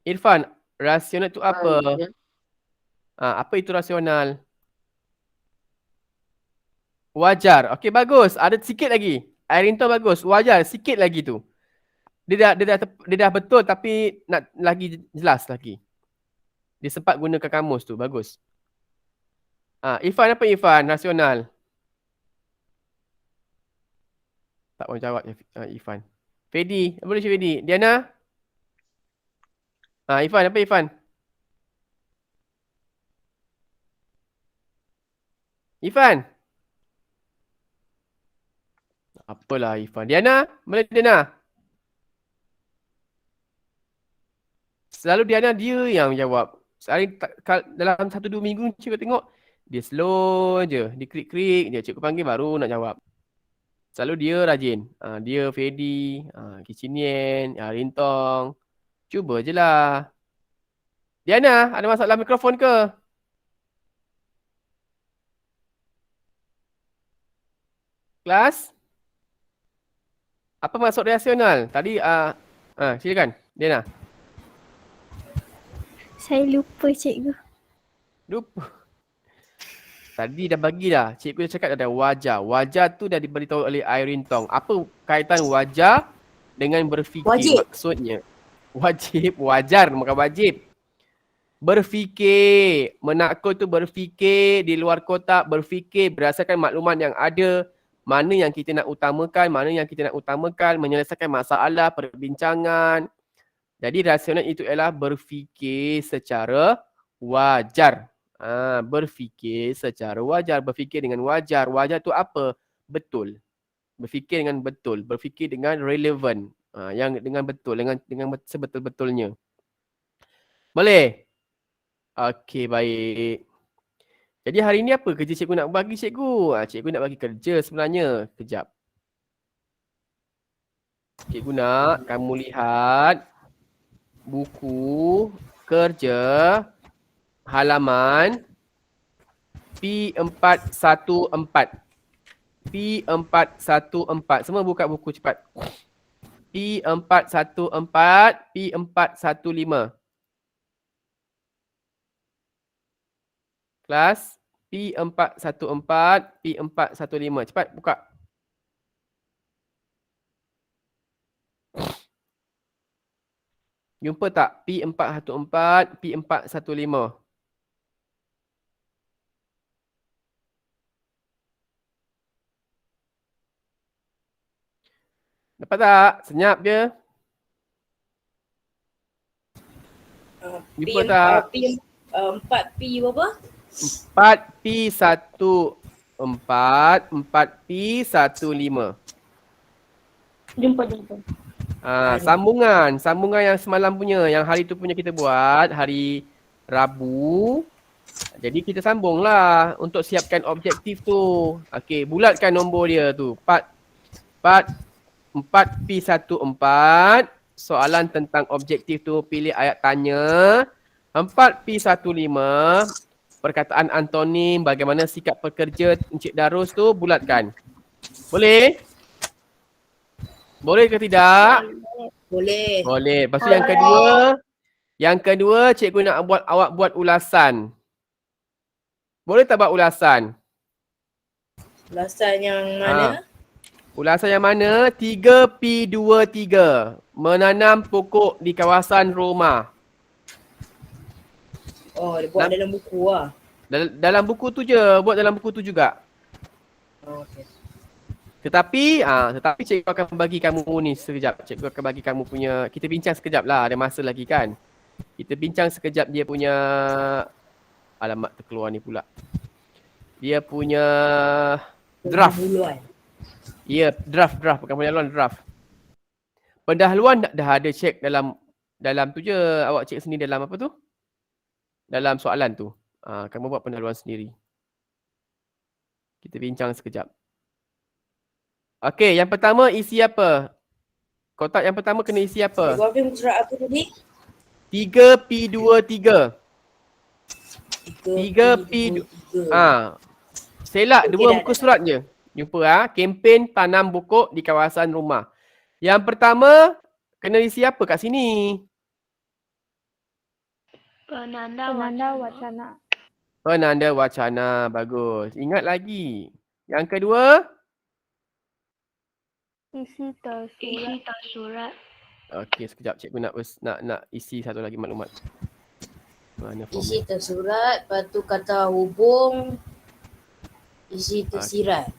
S1: Irfan, rasional itu apa? Apa itu rasional? Wajar. Okey, bagus. Ada sikit lagi. Airinto bagus. Wajar. Sikit lagi tu. Dia dah betul tapi nak lagi jelas lagi. Dia sempat gunakan kamus tu. Bagus. Irfan, apa Irfan? Rasional. Tak mau jawab Irfan. Fedi. Apa dia Fedi? Diana? Irfan, apa Irfan? Irfan? Apalah Irfan. Diana? Mana Diana? Selalu Diana dia yang jawab. Dalam 1-2 minggu cikgu tengok dia slow je. Dia klik-klik je. Cikgu panggil baru nak jawab. Selalu dia rajin. Dia Fedi, Kicinian, Rintong. Cuba je lah. Diana, ada masalah mikrofon ke? Kelas? Apa maksud rasional? Tadi, silakan Diana.
S2: Saya lupa cikgu.
S1: Lupa. Tadi dah bagi dah. Cikgu dah cakap ada wajar. Wajar tu dah diberitahu oleh Irene Tong. Apa kaitan wajar dengan berfikir?
S4: Wajib.
S1: Maksudnya. Wajib. Wajar. Bukan wajib. Berfikir. Menakul tu berfikir di luar kotak. Berfikir berdasarkan maklumat yang ada. Mana yang kita nak utamakan. Mana yang kita nak utamakan. Menyelesaikan masalah, perbincangan. Jadi rasional itu ialah berfikir secara wajar. Berfikir secara wajar. Berfikir dengan wajar. Wajar tu apa? Betul. Berfikir dengan betul. Berfikir dengan relevan. Yang dengan betul. Dengan sebetul-betulnya. Boleh? Okey, baik. Jadi hari ni apa kerja cikgu nak bagi cikgu? Cikgu nak bagi kerja sebenarnya. Kejap. Cikgu nak kamu lihat buku kerja halaman P414. P414. Semua buka buku cepat. P414, P415. Kelas P414, P415. Cepat buka. Jumpa tak? P414, P415. Dapat tak? Senyap je. Jumpa tak?
S4: 4P berapa?
S1: 4P14, 4P15.
S8: Jumpa.
S1: Sambungan yang semalam punya, yang hari tu punya kita buat hari Rabu. Jadi kita sambunglah untuk siapkan objektif tu. Okey, bulatkan nombor dia tu. 4P14. Soalan tentang objektif tu, pilih ayat tanya. 4P15. Perkataan antonim, bagaimana sikap pekerja Encik Darus tu, bulatkan. Boleh? Boleh ke tidak?
S4: Boleh.
S1: Boleh. Lepas tu yang kedua, cikgu nak awak buat ulasan. Boleh tak buat ulasan?
S4: Ulasan yang mana?
S1: Ulasan yang mana? 3P23. Menanam pokok di kawasan rumah.
S4: Oh, dia buat dalam buku lah.
S1: Dalam buku tu je. Buat dalam buku tu juga.
S4: Oh, okay.
S1: Tetapi cikgu akan bagi kamu ni sekejap. Cikgu akan bagi kamu punya, kita bincang sekejap lah. Ada masa lagi kan. Kita bincang sekejap dia punya, alamat terkeluar ni pula. Dia punya draft. Ya, draft. Bukan pendahuluan, draft. Pendahuluan dah ada cek dalam tu je. Awak cek sendiri dalam apa tu? Dalam soalan tu. Kamu buat pendahuluan sendiri. Kita bincang sekejap. Okey, yang pertama isi apa? Kotak yang pertama kena isi apa?
S4: Cikgu Hafiz surat apa tadi?
S1: 3P23. 3P23. Selak dua muka surat je. Jumpa kempen tanam pokok di kawasan rumah. Yang pertama kena isi apa kat sini?
S8: Penanda wacana.
S1: Penanda wacana. Bagus. Ingat lagi. Yang kedua?
S8: Isi tersurat.
S1: Okey, sekejap cikgu nak isi satu lagi maklumat. Mana
S4: Isi tersurat, lepas tu kata hubung, isi tersirat.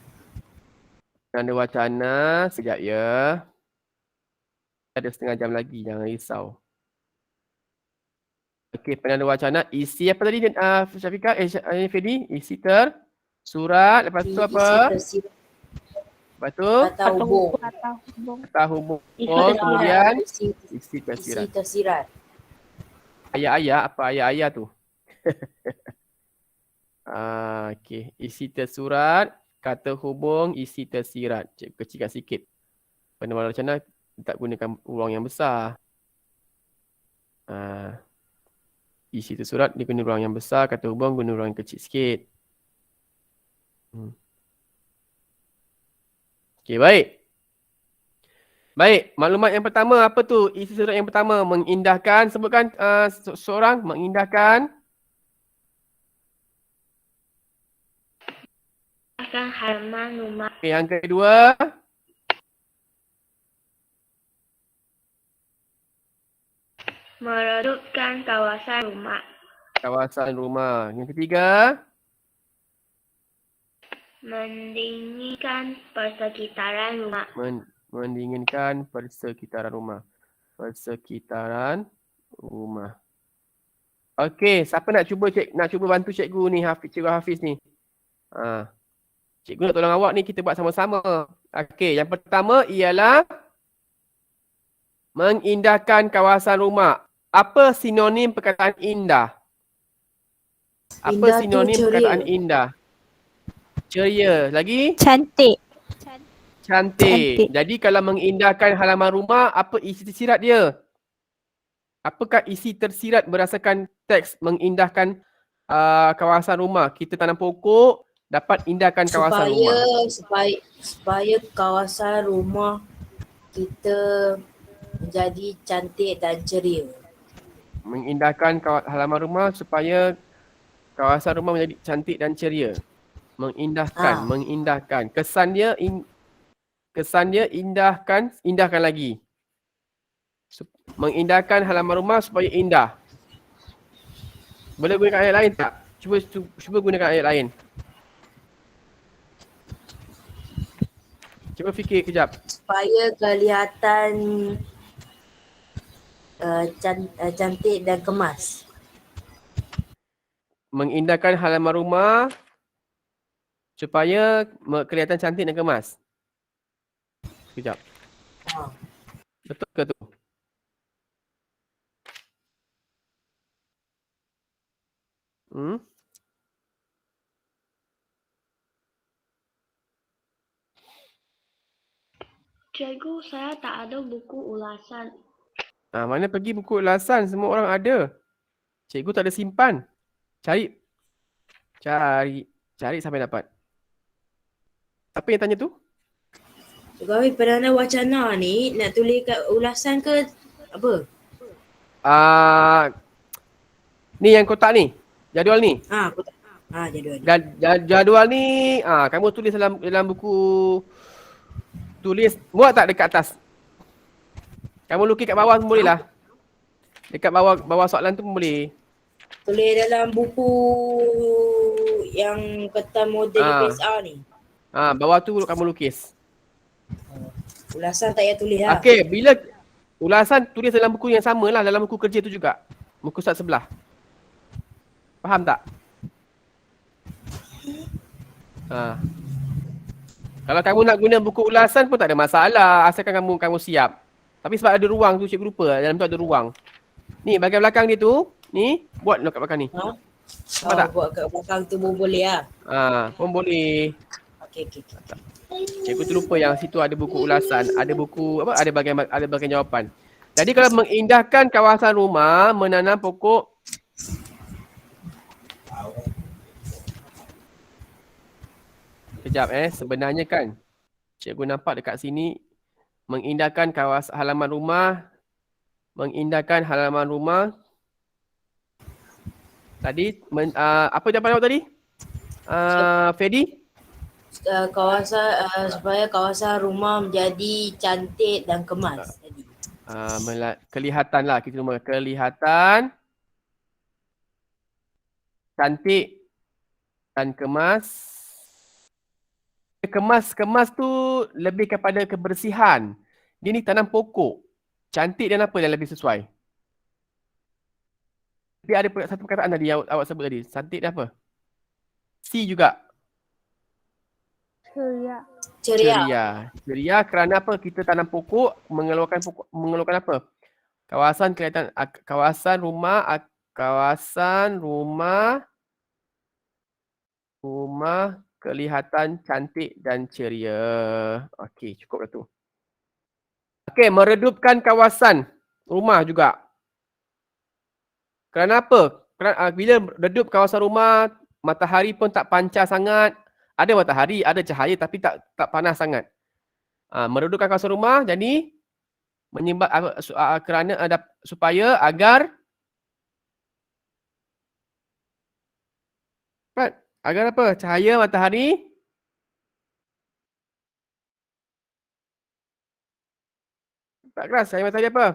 S1: Penanda wacana, sekejap ya. Ada setengah jam lagi, jangan risau. Okey, penanda wacana, isi apa tadi Syafiqah? Fedi, isi tersurat, lepas tu apa? Lepas tu?
S4: Kata hubung.
S1: Kata hubung. Kemudian isi
S4: Isi
S1: tersirat.
S4: tersirat.
S1: Ayat-ayat, apa ayat-ayat tu? Okey, isi tersurat, kata hubung, isi tersirat. Cikgu kecilkan sikit. Penanda wacana tak gunakan ruang yang besar. Isi tersurat dia guna ruang yang besar, kata hubung guna ruang yang kecil sikit. Okey, baik. Baik, maklumat yang pertama apa tu? Isi surat yang pertama mengindahkan, sebutkan seorang mengindahkan
S8: Halaman rumah.
S1: Okay, yang kedua
S8: Meredupkan kawasan rumah.
S1: kawasan rumah. Yang ketiga
S8: Mendinginkan persekitaran rumah.
S1: mendinginkan persekitaran rumah. Persekitaran rumah. Okey, siapa nak cuba bantu cikgu ni, cikgu Hafiz ni? Cikgu nak tolong awak ni, kita buat sama-sama. Okey, yang pertama ialah mengindahkan kawasan rumah. Apa sinonim perkataan indah? Apa
S4: Indah tu
S1: sinonim
S4: ceria.
S1: perkataan indah? Ceria. Lagi?
S2: Cantik.
S1: Cantik. Jadi kalau mengindahkan halaman rumah, apa isi tersirat dia? Apakah isi tersirat berdasarkan teks mengindahkan kawasan rumah? Kita tanam pokok, dapat indahkan kawasan rumah.
S4: Supaya kawasan rumah kita menjadi cantik dan ceria.
S1: Mengindahkan halaman rumah supaya kawasan rumah menjadi cantik dan ceria. Mengindahkan. Kesan dia indahkan lagi. Mengindahkan halaman rumah supaya indah. Boleh gunakan ayat lain tak? Cuba gunakan ayat lain. Cuba fikir kejap.
S4: supaya kelihatan cantik dan kemas.
S1: Mengindahkan halaman rumah supaya kelihatan cantik dan kemas. Sekejap.
S4: Ha.
S1: Betul ke tu? Hmm?
S8: Cikgu, saya tak ada buku ulasan.
S1: Mana pergi buku ulasan? Semua orang ada. Cikgu tak ada simpan. Cari. Cari sampai dapat. Siapa yang tanya tu?
S4: Cikgu Hafiz, perdana wacana ni nak tulis kat ulasan ke apa?
S1: Ni yang kotak ni. Jadual ni.
S4: Jadual ni.
S1: Jadual ni, kamu tulis dalam buku. Tulis, muat tak dekat atas? Kamu lukis kat bawah pun boleh lah. Dekat bawah soalan tu pun boleh.
S4: Tulis dalam buku yang kertas model PSR ni.
S1: Bawah tu kamu lukis.
S4: Ulasan tak payah tulis lah.
S1: Okey, bila ulasan tulis dalam buku yang sama lah, dalam buku kerja tu juga. Muka surat sebelah. Faham tak? Kalau kamu nak guna buku ulasan pun tak ada masalah, asalkan kamu siap. Tapi sebab ada ruang tu, cikgu lupa dalam tu ada ruang. Ni bahagian belakang dia tu, ni buat kat belakang ni.
S4: Tak? Buat kat belakang tu pun boleh lah.
S1: Pun boleh.
S4: Okey.
S1: Cikgu tu lupa yang situ ada buku ulasan, ada buku ada bahagian jawapan. Jadi kalau mengindahkan kawasan rumah, menanam pokok Kejap sebenarnya kan cikgu nampak dekat sini mengindahkan kawasan halaman rumah. Tadi apa jawapan awak tadi? Fedi?
S4: Supaya kawasan rumah menjadi cantik dan kemas tadi.
S1: Kelihatan lah kita semua. Kelihatan cantik dan kemas. Kemas tu lebih kepada kebersihan. Dia ni tanam pokok. Cantik dan apa yang lebih sesuai? Tapi ada satu perkataan tadi yang awak sebut tadi. Cantik dan apa? C juga. Ceria kerana apa? Kita tanam pokok, mengeluarkan apa? Kawasan rumah kelihatan cantik dan ceria. Okey, cukup dah tu. Okey, meredupkan kawasan rumah juga. Kerana apa? Bila redup kawasan rumah, matahari pun tak pancar sangat. Ada matahari, ada cahaya tapi tak panas sangat. Meredupkan kawasan rumah jadi kerana supaya agar apa? Cahaya matahari tak keras. Cahaya matahari apa?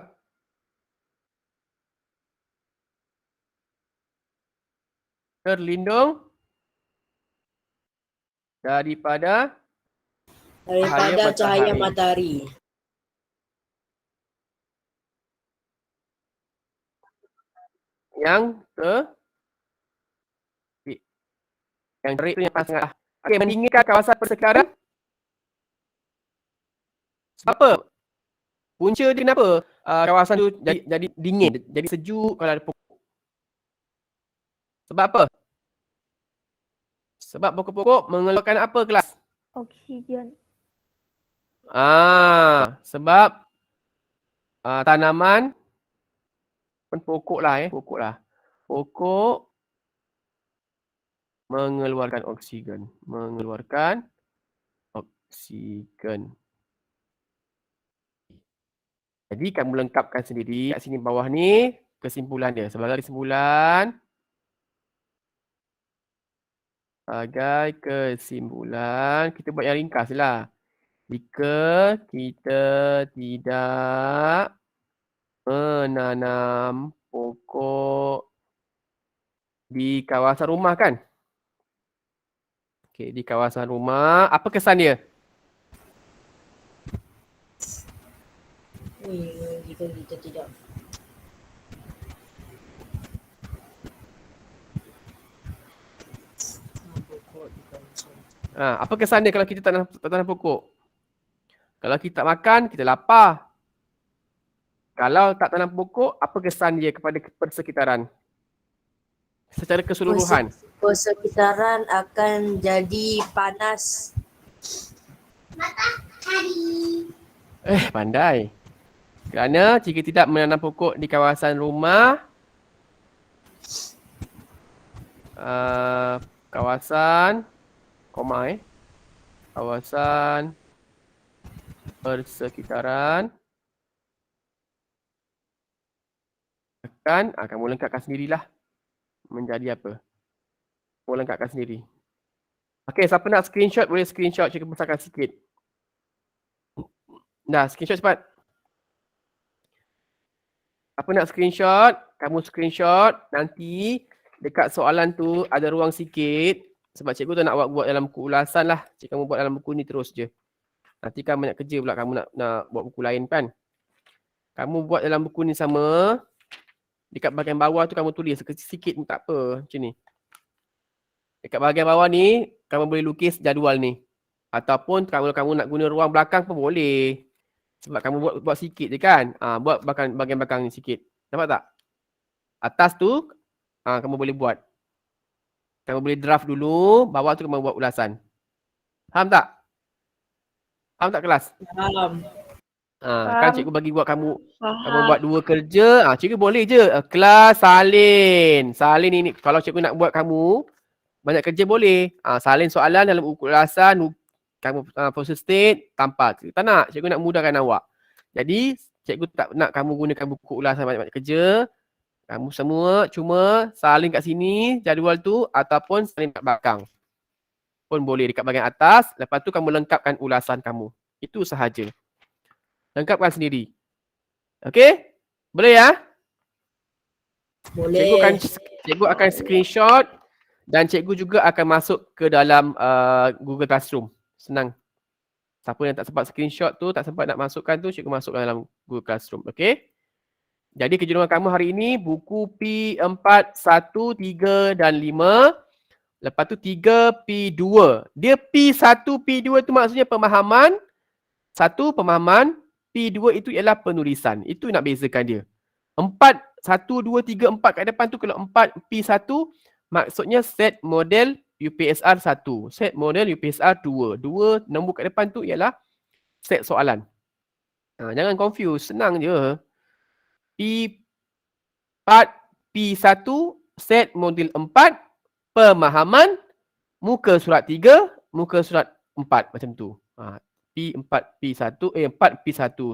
S1: Terlindung daripada
S4: cahaya matahari.
S1: Yang terik tu yang panas sangat lah. Okey, mendinginkan kawasan persekaran. Sebab apa? Punca dia kenapa? Kawasan tu jadi dingin, jadi sejuk kalau ada pokok. Sebab apa? Sebab pokok-pokok mengeluarkan apa kelas?
S2: Oksigen.
S1: Sebab tanaman pokok lah. Pokok mengeluarkan oksigen. Jadi kamu lengkapkan sendiri kat sini bawah ni kesimpulan dia. Sebagai kesimpulan, kita buat yang ringkas lah. Jika kita tidak menanam pokok di kawasan rumah kan? Okey, di kawasan rumah, apa kesan dia?
S4: jika kita tidak.
S1: Apa kesan dia kalau kita tak tanam pokok? Kalau kita tak makan, kita lapar. Kalau tak tanam pokok, apa kesan dia kepada persekitaran? Secara keseluruhan.
S4: Persekitaran akan jadi panas.
S1: Pandai. Kerana jika tidak menanam pokok di kawasan rumah, kawasan persekitaran akan kamu lengkapkan sendirilah menjadi apa? Kamu lengkapkan sendiri. Okey, siapa nak screenshot boleh screenshot, cikgu besarkan sikit. Dah, screenshot cepat. Apa nak screenshot? Kamu screenshot, nanti dekat soalan tu ada ruang sikit. Sebab cikgu tu nak buat dalam buku ulasan lah. Cikgu kamu buat dalam buku ni terus je. Nanti kan banyak kerja pula kamu nak buat buku lain kan. Kamu buat dalam buku ni sama. Dekat bahagian bawah tu kamu tulis sikit pun tak apa. Macam ni. Dekat bahagian bawah ni, kamu boleh lukis jadual ni. Ataupun kalau kamu nak guna ruang belakang pun boleh. Sebab kamu buat sikit je kan. Buat bahagian belakang ni sikit. Nampak tak? Atas tu, kamu boleh buat. Kamu boleh draft dulu, bawah tu kamu buat ulasan. Faham tak? Faham tak kelas?
S7: Faham.
S1: Kan cikgu bagi buat kamu buat 2 kerja, cikgu boleh je. Kelas salin. Salin ini, kalau cikgu nak buat kamu banyak kerja boleh. Salin soalan dalam buku ulasan, kamu process state, tanpa. Tak nak, cikgu nak mudahkan awak. Jadi, cikgu tak nak kamu gunakan buku ulasan banyak-banyak kerja. Kamu semua cuma salin kat sini jadual tu ataupun salin kat belakang. Pun boleh dekat bahagian atas. Lepas tu kamu lengkapkan ulasan kamu. Itu sahaja. Lengkapkan sendiri. Okey? Boleh ya?
S4: Boleh.
S1: Cikgu akan screenshot dan cikgu juga akan masuk ke dalam Google Classroom. Senang. Siapa yang tak sempat screenshot tu, tak sempat nak masukkan tu, cikgu masukkan dalam Google Classroom. Okey? Jadi kejuruan kamu hari ini buku P4, 1, 3 dan 5. Lepas tu 3, P2. Dia P1, P2 tu maksudnya pemahaman. 1 pemahaman. P2 itu ialah penulisan. Itu nak bezakan dia. 4, 1, 2, 3, 4 kat depan tu kalau 4, P1 maksudnya set model UPSR 1. Set model UPSR 2. 2 nombor kat depan tu ialah set soalan. Jangan confuse. Senang je. P4, P1, set modul 4, pemahaman, muka surat 3, muka surat 4. Macam tu. P4, P1, 4, P1, 3,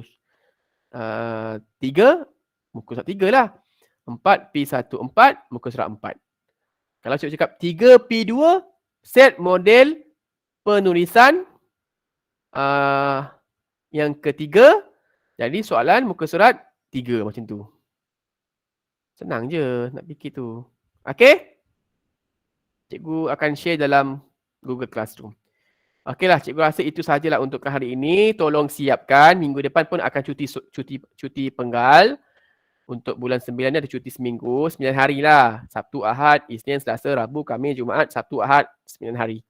S1: muka surat 3 lah. 4, P1, 4, muka surat 4. Kalau cikgu cakap 3, P2, set model penulisan yang ketiga, jadi soalan muka surat 3 macam tu. Senang je nak fikir tu. Okey? Cikgu akan share dalam Google Classroom. Okeylah, cikgu rasa itu sahajalah untuk hari ini. Tolong siapkan. Minggu depan pun akan cuti penggal. Untuk bulan 9 ni ada cuti seminggu. 9 hari lah. Sabtu, Ahad, Isnin, Selasa, Rabu, Khamis, Jumaat, Sabtu, Ahad, 9 hari.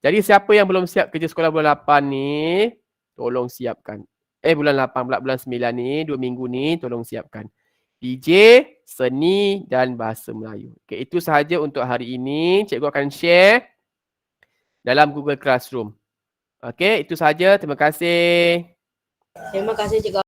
S1: Jadi siapa yang belum siap kerja sekolah bulan 8 ni, tolong siapkan. Bulan 8 pula, bulan 9 ni, 2 minggu ni, tolong siapkan. PJ, Seni dan Bahasa Melayu. Okay, itu sahaja untuk hari ini. Cikgu akan share dalam Google Classroom. Okey, itu sahaja. Terima kasih.
S4: Terima kasih cikgu.